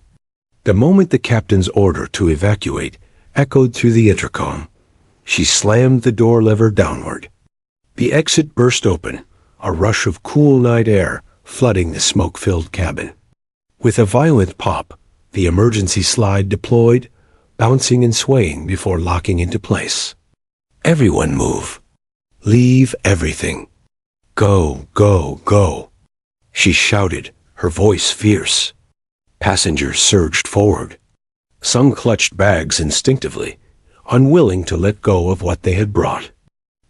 The moment the captain's order to evacuate echoed through the intercom, she slammed the door lever downward. The exit burst open, a rush of cool night air flooding the smoke-filled cabin. With a violent pop, the emergency slide deployed, bouncing and swaying before locking into place. "Everyone move. Leave everything. Go, go, go," she shouted, her voice fierce. Passengers surged forward. Some clutched bags instinctively, unwilling to let go of what they had brought.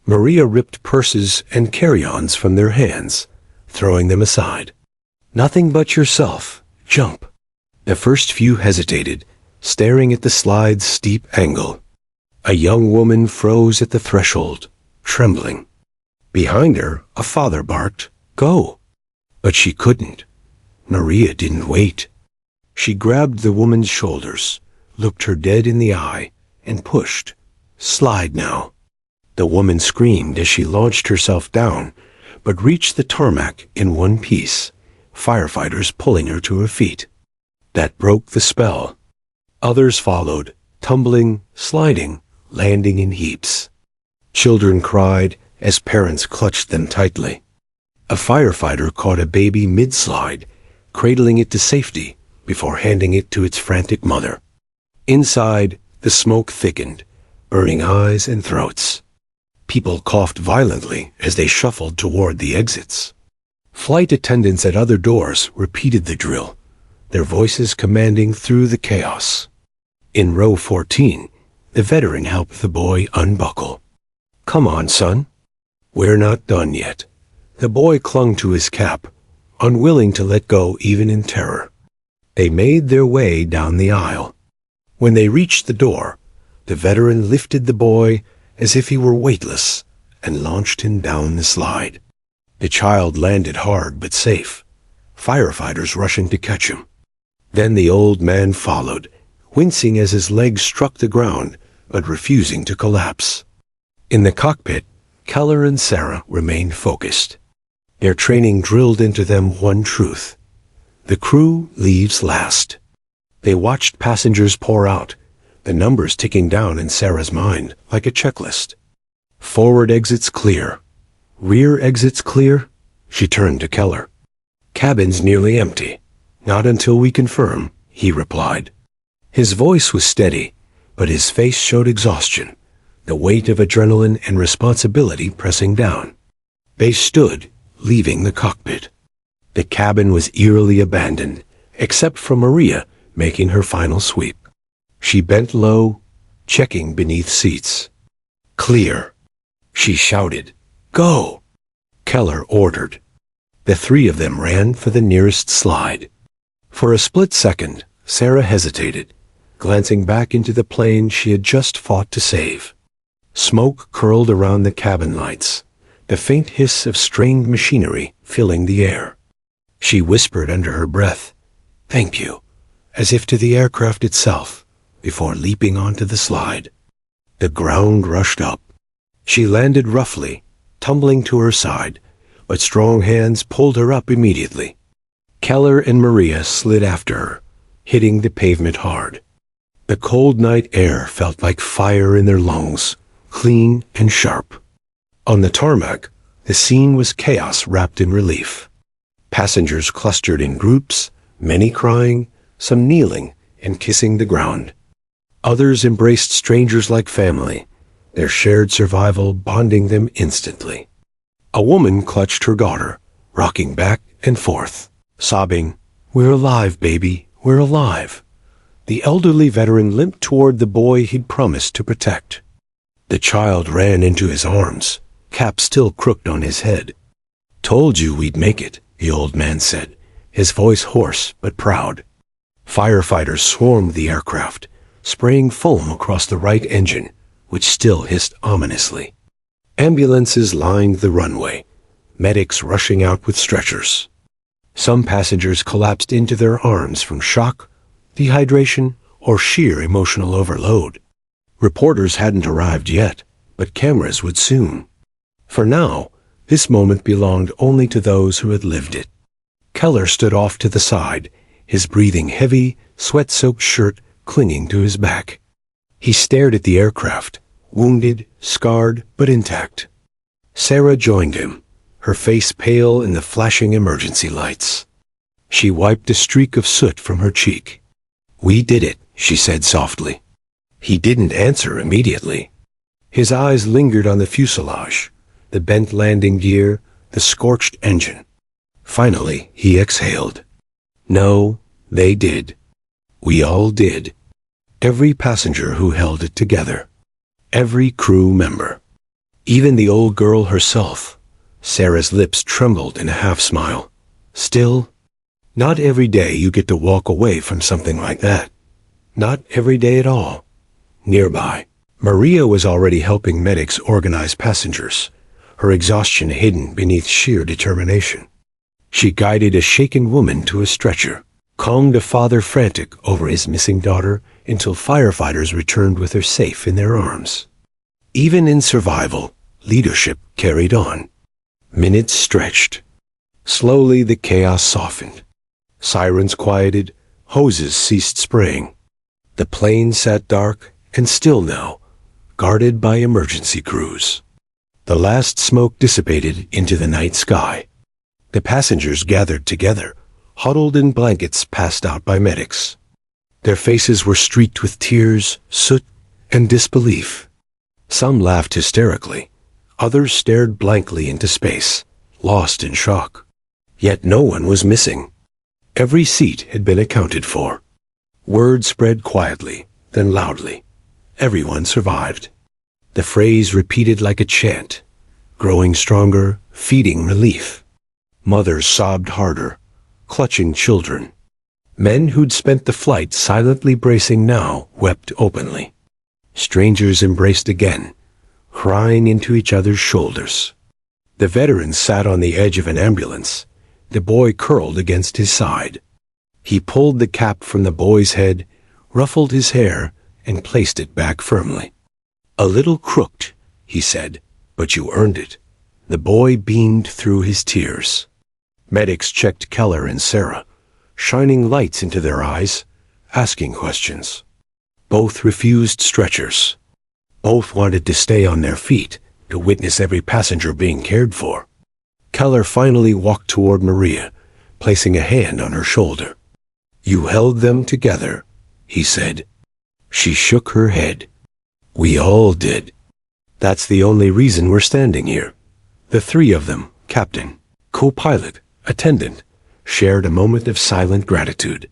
Maria ripped purses and carry-ons from their hands, throwing them aside. "Nothing but yourself. Jump." The first few hesitated, staring at the slide's steep angle. A young woman froze at the threshold, trembling. Behind her, a father barked, "Go!" But she couldn't. Maria didn't wait. She grabbed the woman's shoulders, looked her dead in the eye, and pushed. "Slide now." The woman screamed as she launched herself down, but reached the tarmac in one piece, firefighters pulling her to her feet. That broke the spell. Others followed, tumbling, sliding, landing in heaps. Children cried as parents clutched them tightly. A firefighter caught a baby mid-slide, cradling it to safety, before handing it to its frantic mother. Inside, the smoke thickened, burning eyes and throats. People coughed violently as they shuffled toward the exits. Flight attendants at other doors repeated the drill, their voices commanding through the chaos. In row 14, the veteran helped the boy unbuckle. "Come on, son. We're not done yet." The boy clung to his cap, unwilling to let go even in terror. They made their way down the aisle. When they reached the door, the veteran lifted the boy as if he were weightless and launched him down the slide. The child landed hard but safe, firefighters rushing to catch him. Then the old man followed, wincing as his legs struck the ground but refusing to collapse. In the cockpit, Keller and Sarah remained focused. Their training drilled into them one truth: the crew leaves last. They watched passengers pour out, the numbers ticking down in Sarah's mind like a checklist. Forward exits clear. Rear exits clear? She turned to Keller. "Cabin's nearly empty. Not until we confirm," he replied. His voice was steady, but his face showed exhaustion, the weight of adrenaline and responsibility pressing down. They stood, leaving the cockpit. The cabin was eerily abandoned, except for Maria making her final sweep. She bent low, checking beneath seats. "Clear," she shouted. "Go," Keller ordered. The three of them ran for the nearest slide. For a split second, Sarah hesitated, glancing back into the plane she had just fought to save. Smoke curled around the cabin lights, the faint hiss of strained machinery filling the air. She whispered under her breath, "Thank you," as if to the aircraft itself, before leaping onto the slide. The ground rushed up. She landed roughly, tumbling to her side, but strong hands pulled her up immediately. Keller and Maria slid after her, hitting the pavement hard. The cold night air felt like fire in their lungs, clean and sharp. On the tarmac, the scene was chaos wrapped in relief. Passengers clustered in groups, many crying, some kneeling and kissing the ground. Others embraced strangers like family, their shared survival bonding them instantly. A woman clutched her daughter, rocking back and forth, sobbing, "We're alive, baby, we're alive." The elderly veteran limped toward the boy he'd promised to protect. The child ran into his arms, cap still crooked on his head. "Told you we'd make it," the old man said, his voice hoarse but proud. Firefighters swarmed the aircraft, spraying foam across the right engine, which still hissed ominously. Ambulances lined the runway, medics rushing out with stretchers. Some passengers collapsed into their arms from shock, dehydration, or sheer emotional overload. Reporters hadn't arrived yet, but cameras would soon. For now, this moment belonged only to those who had lived it. Keller stood off to the side, his breathing heavy, sweat-soaked shirt clinging to his back. He stared at the aircraft, wounded, scarred, but intact. Sarah joined him, her face pale in the flashing emergency lights. She wiped a streak of soot from her cheek. "We did it," she said softly. He didn't answer immediately. His eyes lingered on the fuselage, the bent landing gear, the scorched engine. Finally, he exhaled. "No, they did. We all did. Every passenger who held it together. Every crew member. Even the old girl herself." Sarah's lips trembled in a half-smile. "Still, not every day you get to walk away from something like that. Not every day at all." Nearby, Maria was already helping medics organize passengers, her exhaustion hidden beneath sheer determination. She guided a shaken woman to a stretcher, calmed a father frantic over his missing daughter until firefighters returned with her safe in their arms. Even in survival, leadership carried on. Minutes stretched. Slowly the chaos softened. Sirens quieted, hoses ceased spraying. The plane sat dark and still now, guarded by emergency crews. The last smoke dissipated into the night sky. The passengers gathered together, huddled in blankets passed out by medics. Their faces were streaked with tears, soot, and disbelief. Some laughed hysterically. Others stared blankly into space, lost in shock. Yet no one was missing. Every seat had been accounted for. Word spread quietly, then loudly. Everyone survived. The phrase repeated like a chant, growing stronger, feeding relief. Mothers sobbed harder, clutching children. Men who'd spent the flight silently bracing now wept openly. Strangers embraced again, crying into each other's shoulders. The veteran sat on the edge of an ambulance, the boy curled against his side. He pulled the cap from the boy's head, ruffled his hair, and placed it back firmly. "A little crooked," he said, "but you earned it." The boy beamed through his tears. Medics checked Keller and Sarah, shining lights into their eyes, asking questions. Both refused stretchers. Both wanted to stay on their feet, to witness every passenger being cared for. Keller finally walked toward Maria, placing a hand on her shoulder. "You held them together," he said. She shook her head. "We all did. That's the only reason we're standing here." The three of them, captain, co-pilot, attendant, shared a moment of silent gratitude.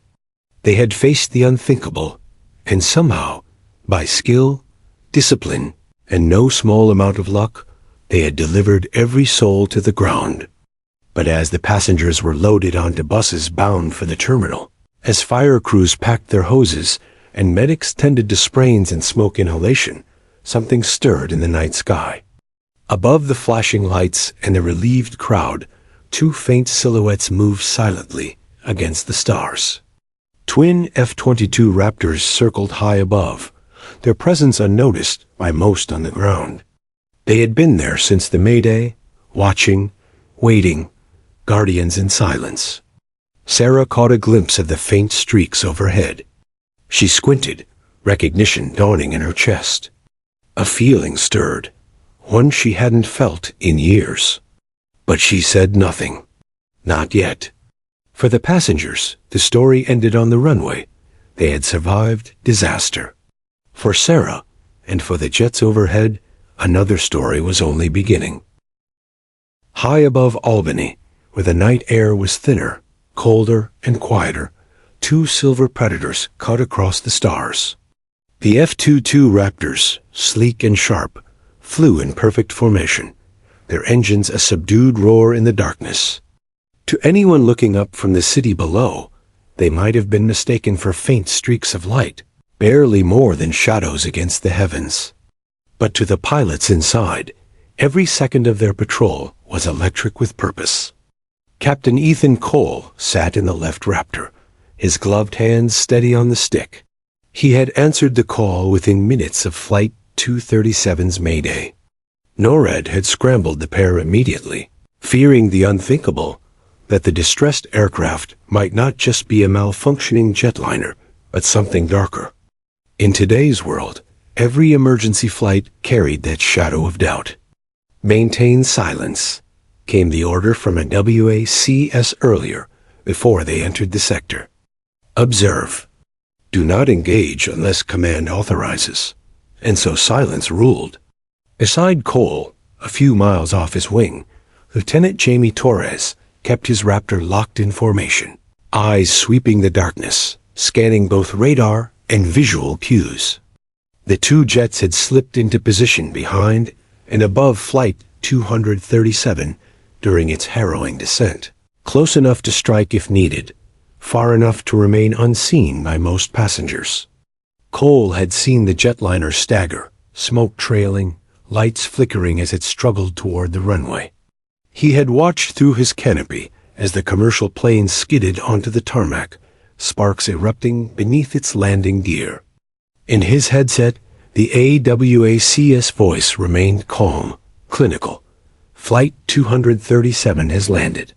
They had faced the unthinkable, and somehow, by skill, discipline, and no small amount of luck, they had delivered every soul to the ground. But as the passengers were loaded onto buses bound for the terminal, as fire crews packed their hoses and medics tended to sprains and smoke inhalation, something stirred in the night sky. Above the flashing lights and the relieved crowd, two faint silhouettes moved silently against the stars. Twin F-22 Raptors circled high above, their presence unnoticed by most on the ground. They had been there since the Mayday, watching, waiting, guardians in silence. Sarah caught a glimpse of the faint streaks overhead. She squinted, recognition dawning in her chest. A feeling stirred, one she hadn't felt in years. But she said nothing. Not yet. For the passengers, the story ended on the runway. They had survived disaster. For Sarah, and for the jets overhead, another story was only beginning. High above Albany, where the night air was thinner, colder, and quieter, two silver predators cut across the stars. The F-22 Raptors, sleek and sharp, flew in perfect formation, their engines a subdued roar in the darkness. To anyone looking up from the city below, they might have been mistaken for faint streaks of light, barely more than shadows against the heavens. But to the pilots inside, every second of their patrol was electric with purpose. Captain Ethan Cole sat in the left Raptor, his gloved hands steady on the stick. He had answered the call within minutes of Flight 237's Mayday. NORAD had scrambled the pair immediately, fearing the unthinkable, that the distressed aircraft might not just be a malfunctioning jetliner, but something darker. In today's world, every emergency flight carried that shadow of doubt. "Maintain silence," came the order from a WACS earlier, before they entered the sector. "Observe. Do not engage unless command authorizes." And so silence ruled. Beside Cole, a few miles off his wing, Lieutenant Jamie Torres kept his Raptor locked in formation, eyes sweeping the darkness, scanning both radar and visual cues. The two jets had slipped into position behind and above Flight 237 during its harrowing descent, close enough to strike if needed, far enough to remain unseen by most passengers. Cole had seen the jetliner stagger, smoke trailing, lights flickering as it struggled toward the runway. He had watched through his canopy as the commercial plane skidded onto the tarmac, sparks erupting beneath its landing gear. In his headset, the AWACS voice remained calm, clinical. "Flight 237 has landed.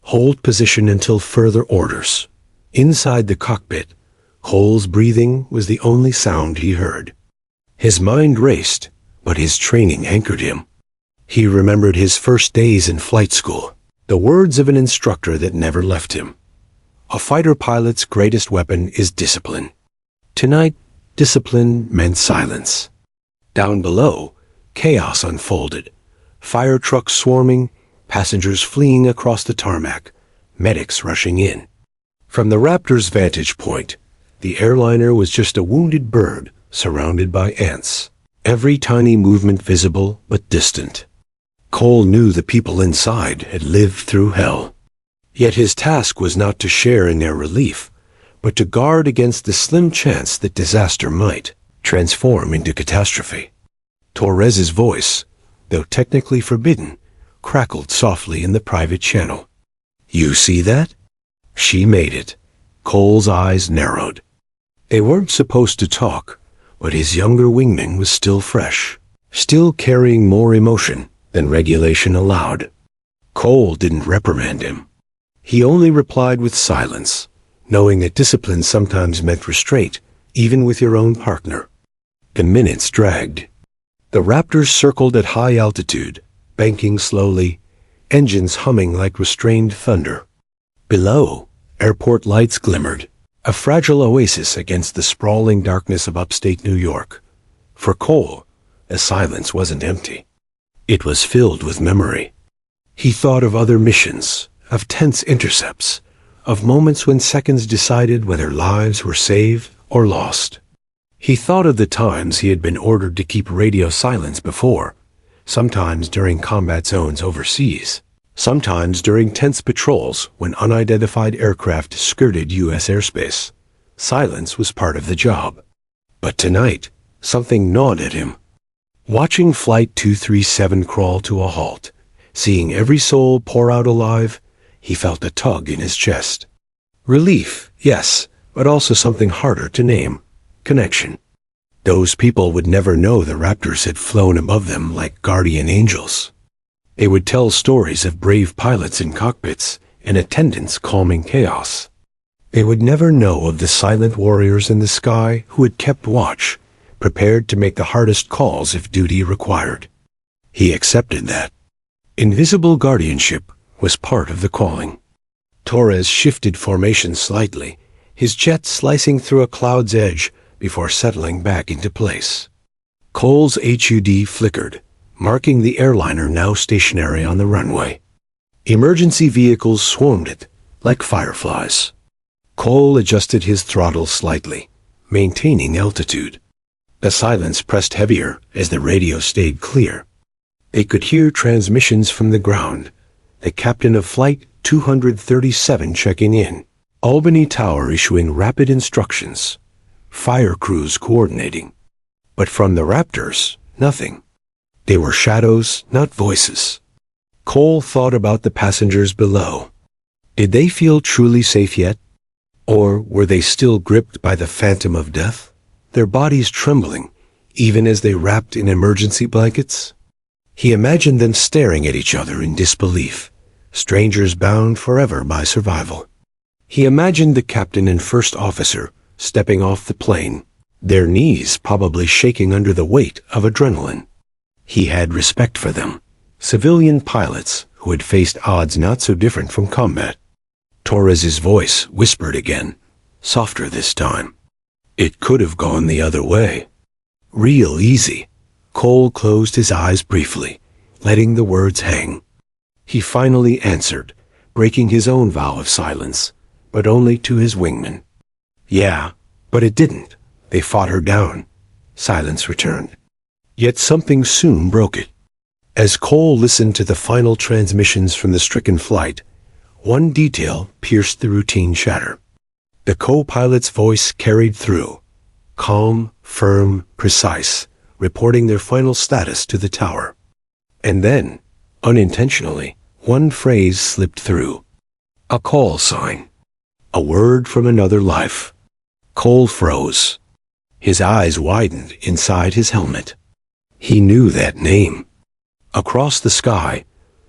Hold position until further orders." Inside the cockpit, Cole's breathing was the only sound he heard. His mind raced, but his training anchored him. He remembered his first days in flight school, the words of an instructor that never left him. A fighter pilot's greatest weapon is discipline. Tonight, discipline meant silence. Down below, chaos unfolded. Fire trucks swarming, passengers fleeing across the tarmac, medics rushing in. From the Raptor's vantage point, the airliner was just a wounded bird surrounded by ants, every tiny movement visible but distant. Cole knew the people inside had lived through hell. Yet his task was not to share in their relief, but to guard against the slim chance that disaster might transform into catastrophe. Torres's voice, though technically forbidden, crackled softly in the private channel. "You see that?" She made it. Cole's eyes narrowed. They weren't supposed to talk, but his younger wingman was still fresh, still carrying more emotion than regulation allowed. Cole didn't reprimand him. He only replied with silence, knowing that discipline sometimes meant restraint, even with your own partner. The minutes dragged. The Raptors circled at high altitude, banking slowly, engines humming like restrained thunder. Below, airport lights glimmered, a fragile oasis against the sprawling darkness of upstate New York. For Cole, the silence wasn't empty. It was filled with memory. He thought of other missions, of tense intercepts, of moments when seconds decided whether lives were saved or lost. He thought of the times he had been ordered to keep radio silence before, sometimes during combat zones overseas, sometimes during tense patrols when unidentified aircraft skirted U.S. airspace. Silence was part of the job. But tonight, something gnawed at him. Watching Flight 237 crawl to a halt, seeing every soul pour out alive, he felt a tug in his chest. Relief, yes, but also something harder to name. Connection. Those people would never know the Raptors had flown above them like guardian angels. They would tell stories of brave pilots in cockpits and attendants calming chaos. They would never know of the silent warriors in the sky who had kept watch, prepared to make the hardest calls if duty required. He accepted that. Invisible guardianship was part of the calling. Torres shifted formation slightly, his jet slicing through a cloud's edge before settling back into place. Cole's HUD flickered, marking the airliner now stationary on the runway. Emergency vehicles swarmed it, like fireflies. Cole adjusted his throttle slightly, maintaining altitude. The silence pressed heavier as the radio stayed clear. They could hear transmissions from the ground, the captain of Flight 237 checking in, Albany Tower issuing rapid instructions, fire crews coordinating. But from the Raptors, nothing. They were shadows, not voices. Cole thought about the passengers below. Did they feel truly safe yet? Or were they still gripped by the phantom of death, their bodies trembling, even as they wrapped in emergency blankets? He imagined them staring at each other in disbelief, strangers bound forever by survival. He imagined the captain and first officer stepping off the plane, their knees probably shaking under the weight of adrenaline. He had respect for them, civilian pilots who had faced odds not so different from combat. Torres's voice whispered again, softer this time. It could have gone the other way. Real easy. Cole closed his eyes briefly, letting the words hang. He finally answered, breaking his own vow of silence, but only to his wingman. Yeah, but it didn't. They fought her down. Silence returned. Yet something soon broke it. As Cole listened to the final transmissions from the stricken flight, one detail pierced the routine chatter. The co-pilot's voice carried through, calm, firm, precise, reporting their final status to the tower. And then, unintentionally, one phrase slipped through. A call sign. A word from another life. Cole froze. His eyes widened inside his helmet. He knew that name. Across the sky,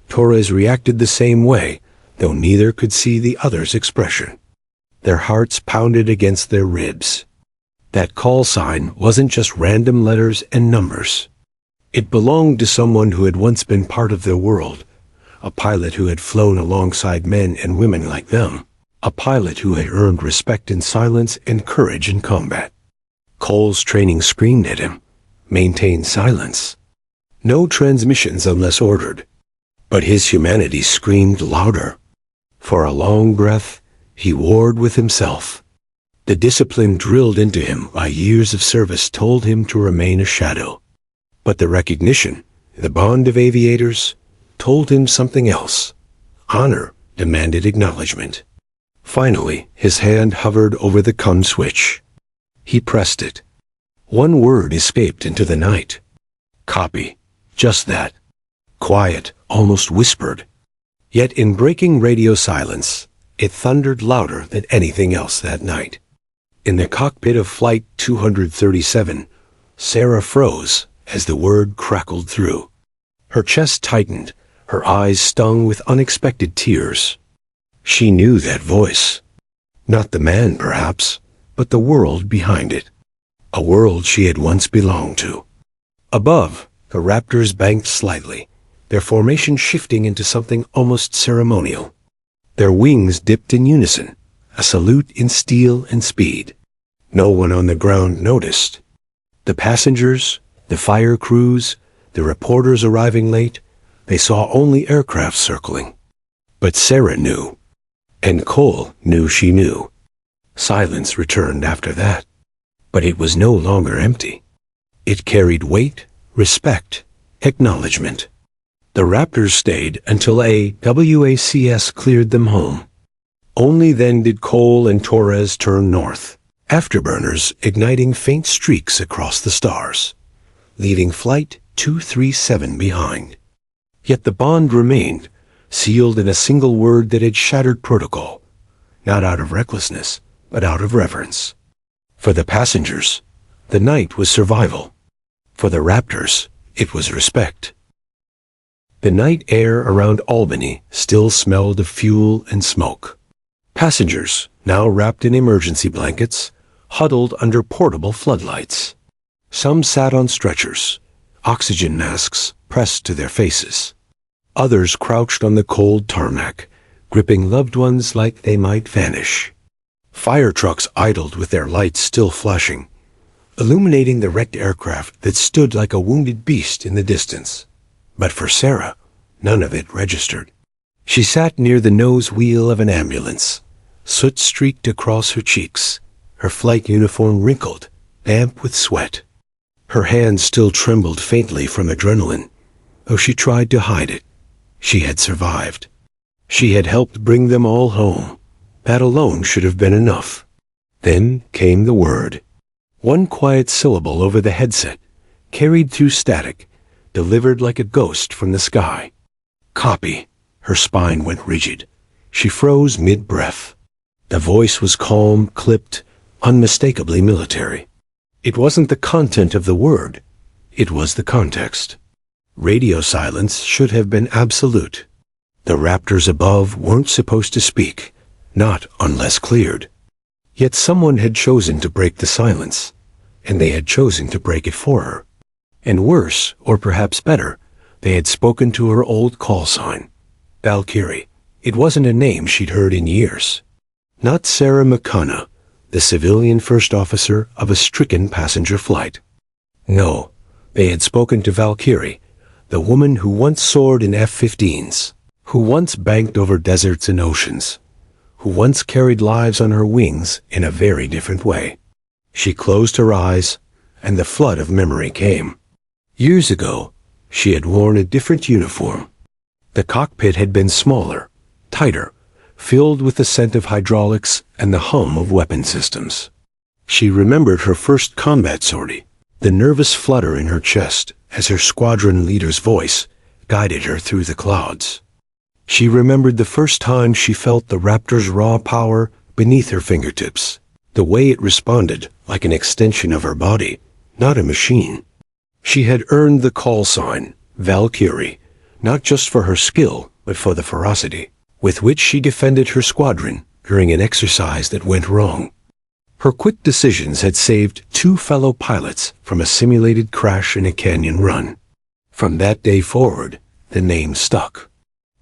Torres reacted the same way, though neither could see the other's expression. Their hearts pounded against their ribs. That call sign wasn't just random letters and numbers. It belonged to someone who had once been part of their world, a pilot who had flown alongside men and women like them, a pilot who had earned respect in silence and courage in combat. Cole's training screamed at him, "Maintain silence. No transmissions unless ordered." But his humanity screamed louder. For a long breath, he warred with himself. The discipline drilled into him by years of service told him to remain a shadow. But the recognition, the bond of aviators, told him something else. Honor demanded acknowledgement. Finally, his hand hovered over the CON switch. He pressed it. One word escaped into the night. Copy. Just that. Quiet, almost whispered. Yet in breaking radio silence, it thundered louder than anything else that night. In the cockpit of Flight 237, Sarah froze as the word crackled through. Her chest tightened, her eyes stung with unexpected tears. She knew that voice. Not the man, perhaps, but the world behind it. A world she had once belonged to. Above, the Raptors banked slightly, their formation shifting into something almost ceremonial. Their wings dipped in unison, a salute in steel and speed. No one on the ground noticed. The passengers, the fire crews, the reporters arriving late, they saw only aircraft circling. But Sarah knew, and Cole knew she knew. Silence returned after that. But it was no longer empty. It carried weight, respect, acknowledgement. The Raptors stayed until a WACS cleared them home. Only then did Cole and Torres turn north, afterburners igniting faint streaks across the stars, leaving Flight 237 behind. Yet the bond remained, sealed in a single word that had shattered protocol, not out of recklessness, but out of reverence. For the passengers, the night was survival. For the Raptors, it was respect. The night air around Albany still smelled of fuel and smoke. Passengers, now wrapped in emergency blankets, huddled under portable floodlights. Some sat on stretchers, oxygen masks pressed to their faces. Others crouched on the cold tarmac, gripping loved ones like they might vanish. Fire trucks idled with their lights still flashing, illuminating the wrecked aircraft that stood like a wounded beast in the distance. But for Sarah, none of it registered. She sat near the nose wheel of an ambulance. Soot streaked across her cheeks, her flight uniform wrinkled, damp with sweat. Her hands still trembled faintly from adrenaline, though she tried to hide it. She had survived. She had helped bring them all home. That alone should have been enough. Then came the word. One quiet syllable over the headset, carried through static, delivered like a ghost from the sky. Copy. Her spine went rigid. She froze mid-breath. The voice was calm, clipped, unmistakably military. It wasn't the content of the word. It was the context. Radio silence should have been absolute. The Raptors above weren't supposed to speak, not unless cleared. Yet someone had chosen to break the silence, and they had chosen to break it for her. And worse, or perhaps better, they had spoken to her old call sign. Valkyrie. It wasn't a name she'd heard in years. Not Sarah McConnell, the civilian first officer of a stricken passenger flight. No, they had spoken to Valkyrie, the woman who once soared in F-15s, who once banked over deserts and oceans, who once carried lives on her wings in a very different way. She closed her eyes, and the flood of memory came. Years ago, she had worn a different uniform. The cockpit had been smaller, tighter, filled with the scent of hydraulics and the hum of weapon systems. She remembered her first combat sortie, the nervous flutter in her chest as her squadron leader's voice guided her through the clouds. She remembered the first time she felt the Raptor's raw power beneath her fingertips, the way it responded like an extension of her body, not a machine. She had earned the call sign, Valkyrie, not just for her skill, but for the ferocity with which she defended her squadron during an exercise that went wrong. Her quick decisions had saved 2 fellow pilots from a simulated crash in a canyon run. From that day forward, the name stuck.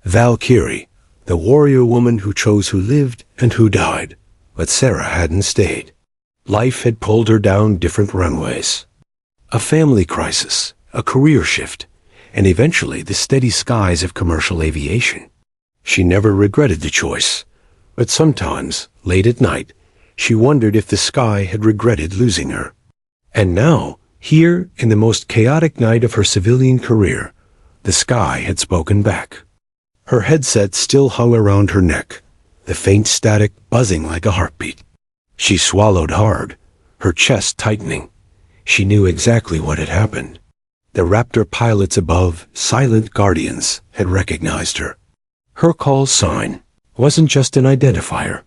Valkyrie, the warrior woman who chose who lived and who died. But Sarah hadn't stayed. Life had pulled her down different runways. A family crisis, a career shift, and eventually the steady skies of commercial aviation. She never regretted the choice, but sometimes, late at night, she wondered if the sky had regretted losing her. And now, here, in the most chaotic night of her civilian career, the sky had spoken back. Her headset still hung around her neck, the faint static buzzing like a heartbeat. She swallowed hard, her chest tightening. She knew exactly what had happened. The Raptor pilots above, silent guardians, had recognized her. Her call sign wasn't just an identifier.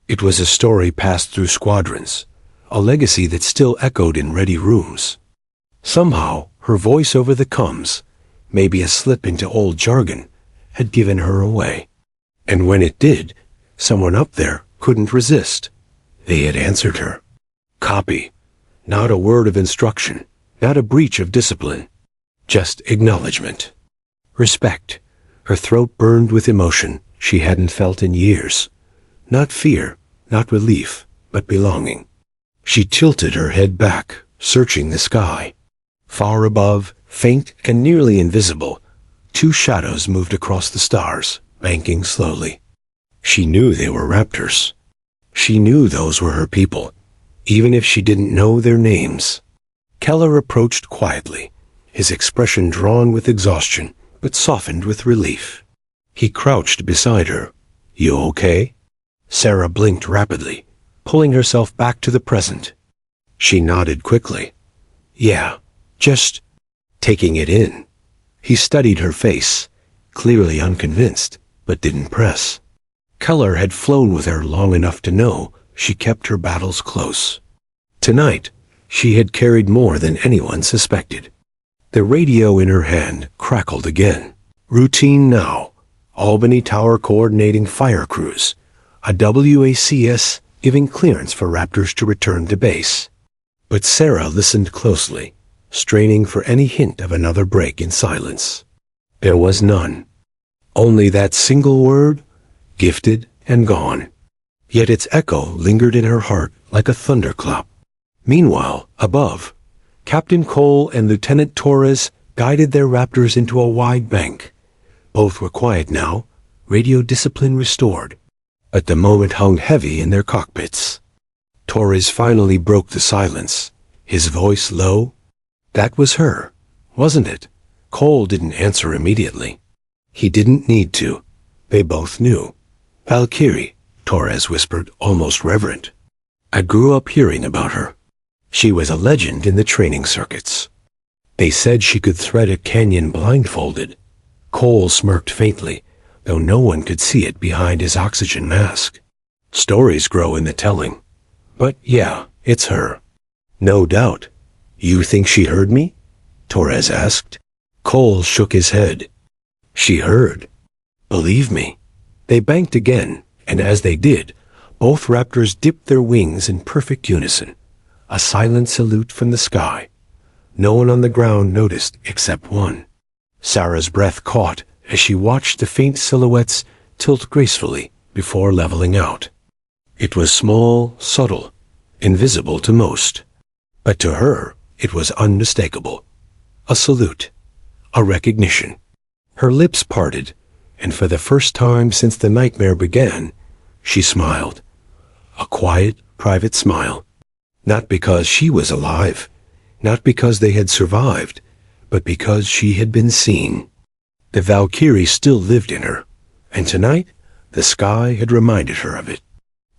It was a story passed through squadrons, a legacy that still echoed in ready rooms. Somehow, her voice over the comms, maybe a slip into old jargon, had given her away. And when it did, someone up there couldn't resist. They had answered her. Copy. Not a word of instruction, not a breach of discipline. Just acknowledgement. Respect. Her throat burned with emotion she hadn't felt in years. Not fear, not relief, but belonging. She tilted her head back, searching the sky. Far above, faint and nearly invisible, two shadows moved across the stars, banking slowly. She knew they were Raptors. She knew those were her people, even if she didn't know their names. Keller approached quietly, his expression drawn with exhaustion, but softened with relief. He crouched beside her. You okay? Sarah blinked rapidly, pulling herself back to the present. She nodded quickly. Yeah, just taking it in. He studied her face, clearly unconvinced, but didn't press. Keller had flown with her long enough to know she kept her battles close. Tonight, she had carried more than anyone suspected. The radio in her hand crackled again. Routine now. Albany Tower coordinating fire crews. A WACS giving clearance for Raptors to return to base. But Sarah listened closely, straining for any hint of another break in silence. There was none. Only that single word, gifted and gone. Yet its echo lingered in her heart like a thunderclap. Meanwhile, above, Captain Cole and Lieutenant Torres guided their Raptors into a wide bank. Both were quiet now, radio discipline restored. But the moment hung heavy in their cockpits. Torres finally broke the silence, his voice low. That was her, wasn't it? Cole didn't answer immediately. He didn't need to. They both knew. Valkyrie, Torres whispered, almost reverent. I grew up hearing about her. She was a legend in the training circuits. They said she could thread a canyon blindfolded. Cole smirked faintly, though no one could see it behind his oxygen mask. Stories grow in the telling. But yeah, it's her. No doubt. You think she heard me? Torres asked. Cole shook his head. She heard. Believe me. They banked again, and as they did, both Raptors dipped their wings in perfect unison. A silent salute from the sky. No one on the ground noticed except one. Sarah's breath caught as she watched the faint silhouettes tilt gracefully before leveling out. It was small, subtle, invisible to most. But to her, it was unmistakable. A salute. A recognition. Her lips parted, and for the first time since the nightmare began, she smiled. A quiet, private smile. Not because she was alive, not because they had survived, but because she had been seen. The Valkyrie still lived in her, and tonight the sky had reminded her of it.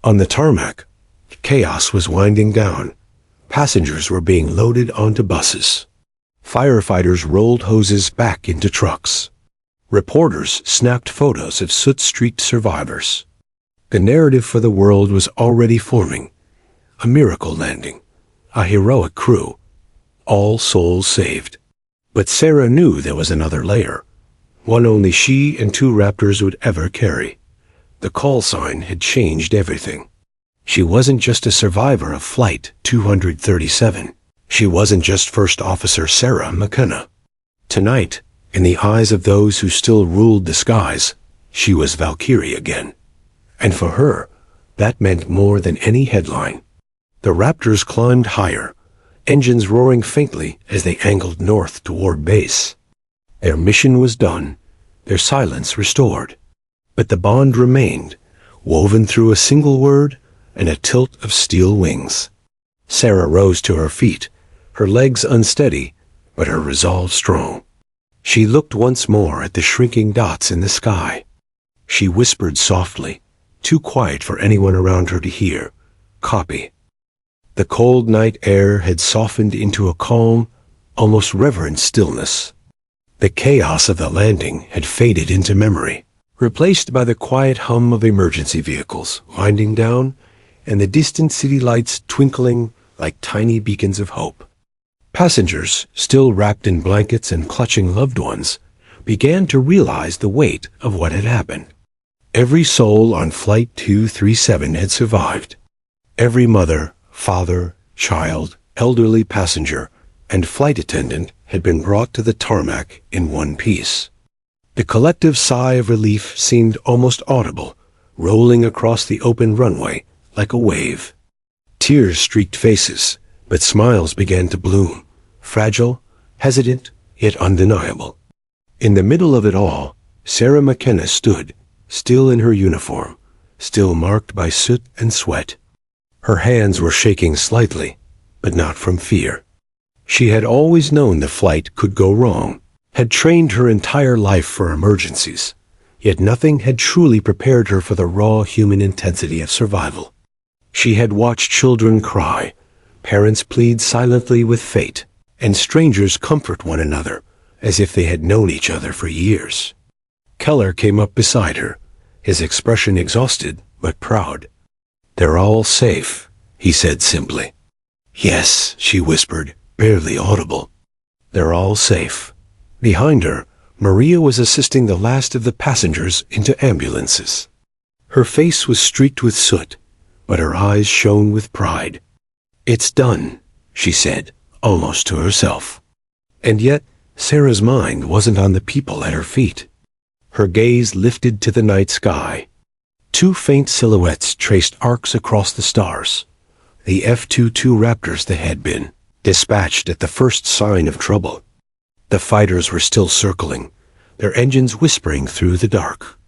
On the tarmac, chaos was winding down. Passengers were being loaded onto buses. Firefighters rolled hoses back into trucks. Reporters snapped photos of soot-streaked survivors. The narrative for the world was already forming. A miracle landing. A heroic crew. All souls saved. But Sarah knew there was another layer. One only she and two Raptors would ever carry. The call sign had changed everything. She wasn't just a survivor of Flight 237. She wasn't just First Officer Sarah McKenna. Tonight, in the eyes of those who still ruled the skies, She was Valkyrie again. And for her, that meant more than any headline. The Raptors climbed higher, engines roaring faintly as they angled north toward base. Their mission was done, their silence restored. But the bond remained, woven through a single word and a tilt of steel wings. Sarah rose to her feet, her legs unsteady, but her resolve strong. She looked once more at the shrinking dots in the sky. She whispered softly, too quiet for anyone around her to hear, "Copy." The cold night air had softened into a calm, almost reverent stillness. The chaos of the landing had faded into memory, replaced by the quiet hum of emergency vehicles winding down and the distant city lights twinkling like tiny beacons of hope. Passengers, still wrapped in blankets and clutching loved ones, began to realize the weight of what had happened. Every soul on Flight 237 had survived. Every mother, father, child, elderly passenger, and flight attendant had been brought to the tarmac in one piece. The collective sigh of relief seemed almost audible, rolling across the open runway like a wave. Tears streaked faces, but smiles began to bloom, fragile, hesitant, yet undeniable. In the middle of it all, Sarah McKenna stood, still in her uniform, still marked by soot and sweat. Her hands were shaking slightly, but not from fear. She had always known the flight could go wrong, had trained her entire life for emergencies, yet nothing had truly prepared her for the raw human intensity of survival. She had watched children cry, parents plead silently with fate, and strangers comfort one another as if they had known each other for years. Keller came up beside her, his expression exhausted but proud. "They're all safe," he said simply. "Yes," she whispered, barely audible. "They're all safe." Behind her, Maria was assisting the last of the passengers into ambulances. Her face was streaked with soot, but her eyes shone with pride. "It's done," she said, almost to herself. And yet, Sarah's mind wasn't on the people at her feet. Her gaze lifted to the night sky. Two faint silhouettes traced arcs across the stars. The F-22 Raptors they had been, dispatched at the first sign of trouble. The fighters were still circling, their engines whispering through the dark.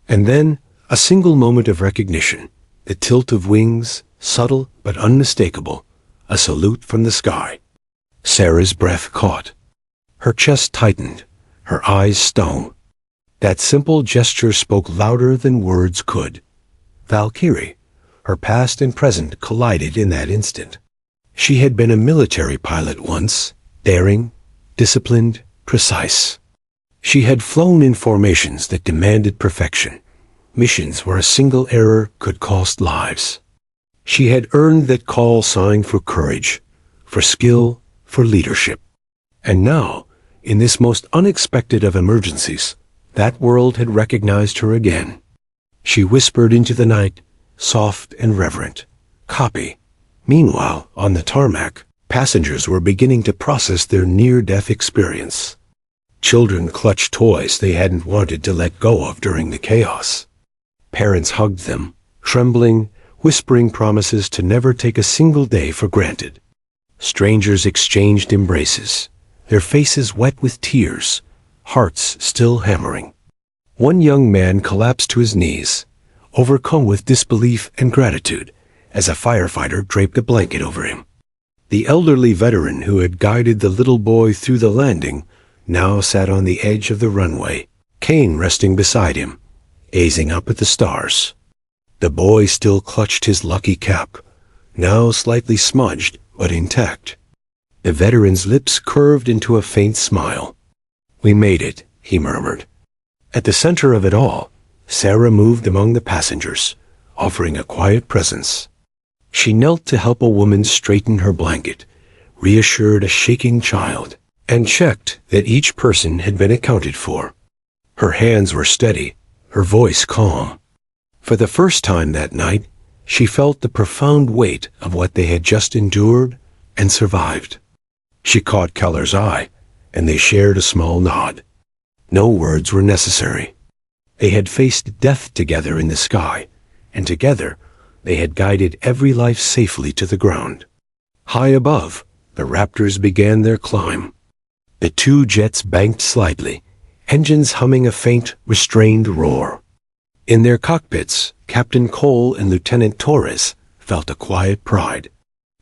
And then, a single moment of recognition, the tilt of wings, subtle but unmistakable, a salute from the sky. Sarah's breath caught. Her chest tightened, her eyes stung. That simple gesture spoke louder than words could. Valkyrie, her past and present collided in that instant. She had been a military pilot once, daring, disciplined, precise. She had flown in formations that demanded perfection, missions where a single error could cost lives. She had earned that call sign for courage, for skill, for leadership. And now, in this most unexpected of emergencies, that world had recognized her again. She whispered into the night, soft and reverent, "Copy." Meanwhile, on the tarmac, passengers were beginning to process their near-death experience. Children clutched toys they hadn't wanted to let go of during the chaos. Parents hugged them, trembling, whispering promises to never take a single day for granted. Strangers exchanged embraces, their faces wet with tears, hearts still hammering. One young man collapsed to his knees, overcome with disbelief and gratitude, as a firefighter draped a blanket over him. The elderly veteran who had guided the little boy through the landing now sat on the edge of the runway, cane resting beside him, gazing up at the stars. The boy still clutched his lucky cap, now slightly smudged but intact. The veteran's lips curved into a faint smile. "We made it," he murmured. At the center of it all, Sarah moved among the passengers, offering a quiet presence. She knelt to help a woman straighten her blanket, reassured a shaking child, and checked that each person had been accounted for. Her hands were steady, her voice calm. For the first time that night, she felt the profound weight of what they had just endured and survived. She caught Keller's eye, and they shared a small nod. No words were necessary. They had faced death together in the sky, and together they had guided every life safely to the ground. High above, the Raptors began their climb. The two jets banked slightly, engines humming a faint, restrained roar. In their cockpits, Captain Cole and Lieutenant Torres felt a quiet pride.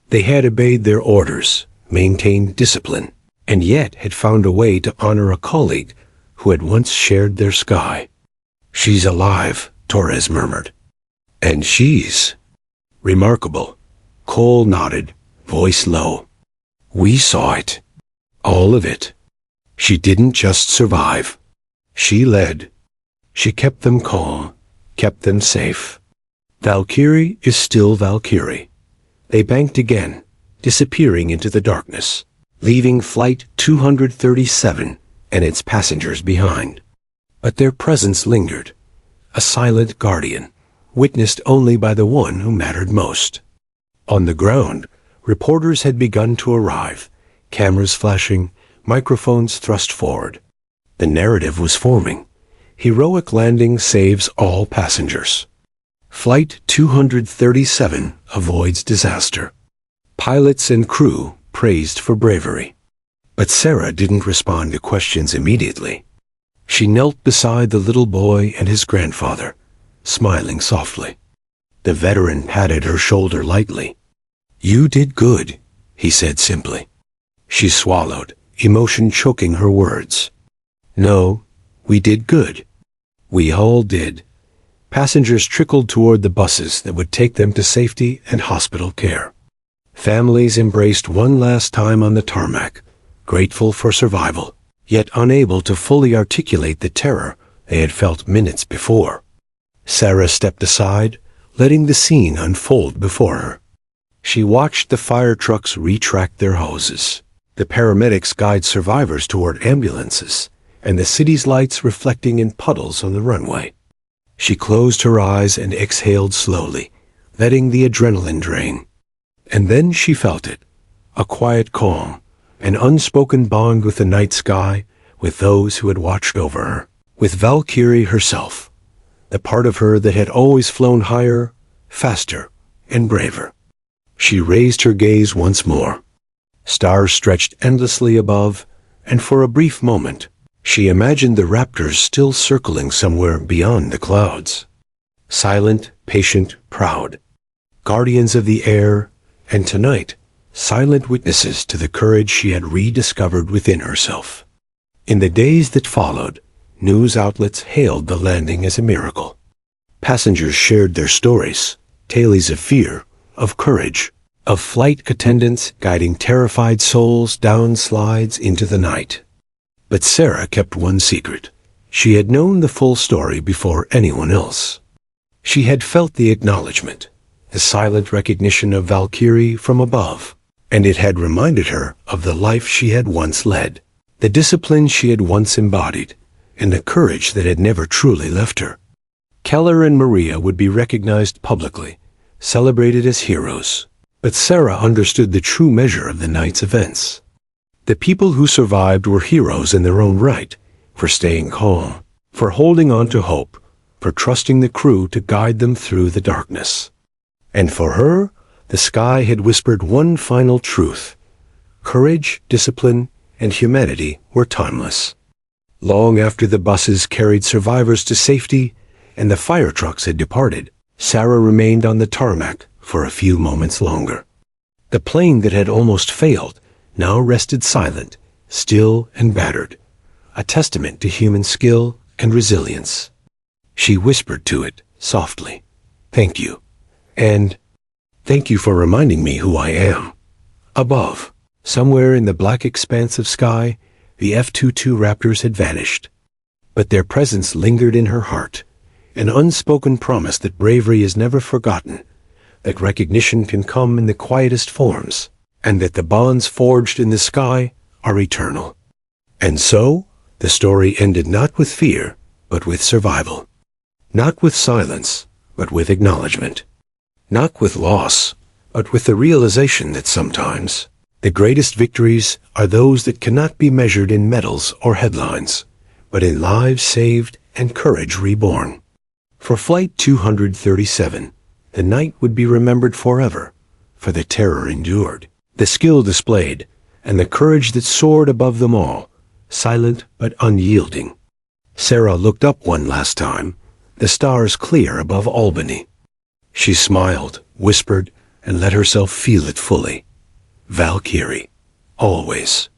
They had obeyed their orders, maintained discipline, and yet had found a way to honor a colleague who had once shared their sky. "She's alive," Torres murmured. "And she's remarkable." Cole nodded, voice low. "We saw it. All of it. She didn't just survive. She led. She kept them calm, kept them safe. Valkyrie is still Valkyrie." They banked again, disappearing into the darkness, leaving Flight 237 and its passengers behind. But their presence lingered, a silent guardian, witnessed only by the one who mattered most. On the ground, reporters had begun to arrive, cameras flashing, microphones thrust forward. The narrative was forming. Heroic landing saves all passengers. Flight 237 avoids disaster. Pilots and crew praised for bravery. But Sarah didn't respond to questions immediately. She knelt beside the little boy and his grandfather, smiling softly. The veteran patted her shoulder lightly. "You did good," he said simply. She swallowed, emotion choking her words. "No, we did good. We all did." Passengers trickled toward the buses that would take them to safety and hospital care. Families embraced one last time on the tarmac, grateful for survival, yet unable to fully articulate the terror they had felt minutes before. Sarah stepped aside, letting the scene unfold before her. She watched the fire trucks retract their hoses, the paramedics guide survivors toward ambulances, and the city's lights reflecting in puddles on the runway. She closed her eyes and exhaled slowly, letting the adrenaline drain. And then she felt it, a quiet calm, an unspoken bond with the night sky, with those who had watched over her, with Valkyrie herself, the part of her that had always flown higher, faster, and braver. She raised her gaze once more. Stars stretched endlessly above, and for a brief moment, she imagined the Raptors still circling somewhere beyond the clouds. Silent, patient, proud. Guardians of the air, and tonight, silent witnesses to the courage she had rediscovered within herself. In the days that followed, news outlets hailed the landing as a miracle. Passengers shared their stories, tales of fear, of courage, of flight attendants guiding terrified souls down slides into the night. But Sarah kept one secret. She had known the full story before anyone else. She had felt the acknowledgement, the silent recognition of Valkyrie from above, and it had reminded her of the life she had once led, the discipline she had once embodied, and the courage that had never truly left her. Keller and Maria would be recognized publicly, celebrated as heroes, but Sarah understood the true measure of the night's events. The people who survived were heroes in their own right, for staying calm, for holding on to hope, for trusting the crew to guide them through the darkness. And for her, the sky had whispered one final truth. Courage, discipline, and humanity were timeless. Long after the buses carried survivors to safety and the fire trucks had departed, Sarah remained on the tarmac for a few moments longer. The plane that had almost failed now rested silent, still and battered, a testament to human skill and resilience. She whispered to it, softly, "Thank you. And thank you for reminding me who I am." Above, somewhere in the black expanse of sky, the F-22 Raptors had vanished. But their presence lingered in her heart, an unspoken promise that bravery is never forgotten, that recognition can come in the quietest forms, and that the bonds forged in the sky are eternal. And so, the story ended not with fear, but with survival. Not with silence, but with acknowledgement. Not with loss, but with the realization that sometimes the greatest victories are those that cannot be measured in medals or headlines, but in lives saved and courage reborn. For Flight 237, the night would be remembered forever, for the terror endured, the skill displayed, and the courage that soared above them all, silent but unyielding. Sarah looked up one last time, the stars clear above Albany. She smiled, whispered, and let herself feel it fully. Valkyrie, always.